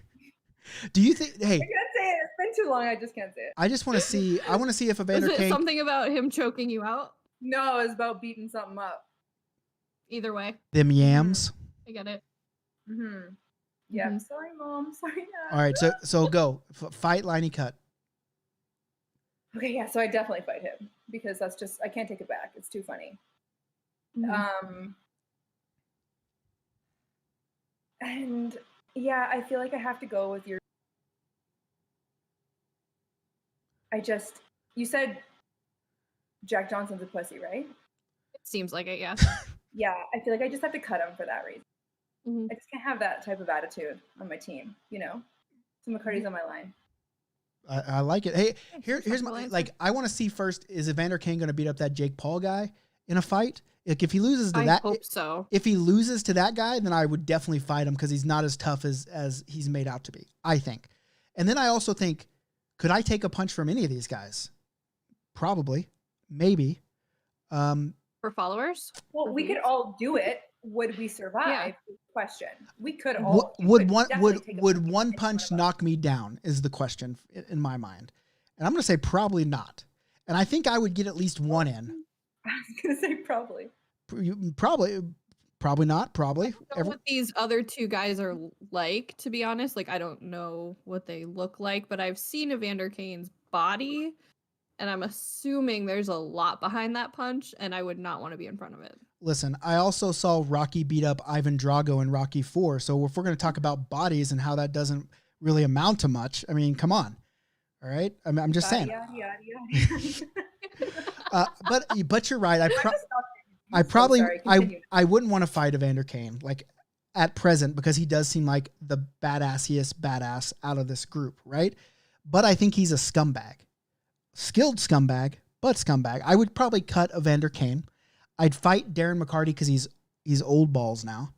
Do you think? Hey, I can't say it. It's been too long. I just can't say it. I just want to see. I want to see if Is Evander it Kane. something about him choking you out? No, it's about beating something up. Either way, Them yams. I get it. Mm-hmm. Yeah. Mhm. Sorry, Mom. Sorry, Dad. All right, so go fight Liney cut. Okay, yeah. So I definitely fight him because that's just I can't take it back. It's too funny. Mhm. And yeah, I feel like I have to go with your. You said Jack Johnson's a pussy, right? It seems like it, yeah. Yeah, I feel like I just have to cut him for that reason. Mhm. I just can't have that type of attitude on my team, you know? So McCarty's on my line. I like it. Hey, here's my Respectful answer. like. I want to see first. Is Evander Kane going to beat up that Jake Paul guy in a fight? Like, if he loses to I that, hope so. if he loses to that guy, then I would definitely fight him because he's not as tough as he's made out to be, I think. And then I also think, could I take a punch from any of these guys? Probably, maybe. For followers? Well, we could all do it. Would we survive? Yeah. Question. We could all. Would one punch knock me down? Is the question in my mind, and I'm going to say probably not. And I think I would get at least one in. I was gonna say probably. Probably not. Probably. I don't know what these other two guys are like, to be honest. Like, I don't know what they look like, but I've seen Evander Kane's body, and I'm assuming there's a lot behind that punch, and I would not want to be in front of it. Listen, I also saw Rocky beat up Ivan Drago in Rocky 4. So if we're going to talk about bodies and how that doesn't really amount to much, I mean, come on. All right? I'm just saying. But you're right. I wouldn't want to fight Evander Kane like at present because he does seem like the badassiest badass out of this group, right? But I think he's a scumbag. Skilled scumbag, but scumbag. I would probably cut Evander Kane. I'd fight Darren McCarty because he's old balls now,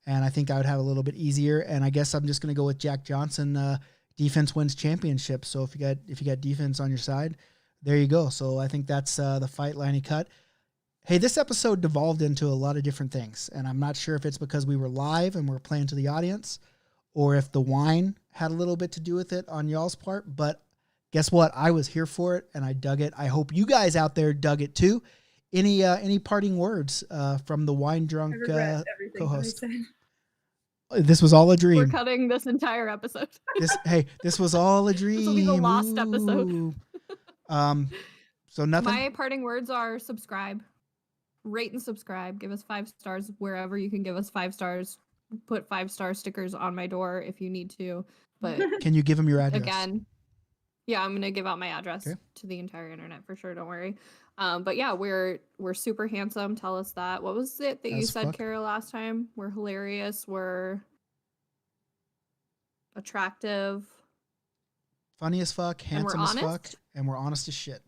and I think I would have a little bit easier. And I guess I'm just going to go with Jack Johnson. Defense wins championships. So if you got defense on your side, there you go. So I think that's the fight Liney cut. Hey, this episode devolved into a lot of different things, and I'm not sure if it's because we were live and we're playing to the audience, or if the wine had a little bit to do with it on y'all's part. But guess what? I was here for it, and I dug it. I hope you guys out there dug it too. Any parting words from the wine drunk co-host? This was all a dream. We're cutting this entire episode. This was all a dream. This will be the lost episode. So nothing. My parting words are subscribe, rate and subscribe. Give us 5 stars wherever you can give us 5 stars. Put 5-star stickers on my door if you need to. But can you give them your address? Again, yeah, I'm gonna give out my address to the entire internet for sure. Don't worry. But yeah, we're super handsome. Tell us that. What was it that you said, Cara, last time? We're hilarious. We're attractive. Funny as fuck. Handsome as fuck. And we're honest as shit.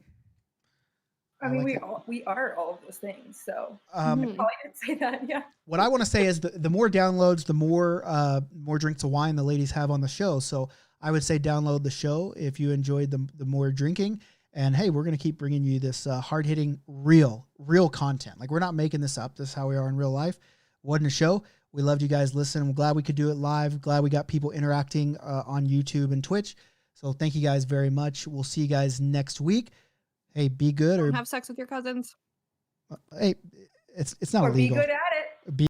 I mean, we are all of those things. So I probably didn't say that. Yeah. What I want to say is the more downloads, the more drinks of wine the ladies have on the show. So I would say download the show if you enjoyed the more drinking. And hey, we're going to keep bringing you this hard-hitting, real content. Like, we're not making this up. This is how we are in real life. Wasn't a show. We loved you guys listening. We're glad we could do it live. Glad we got people interacting on YouTube and Twitch. So thank you guys very much. We'll see you guys next week. Hey, be good. Don't have sex with your cousins. Hey, it's not or illegal. Be good at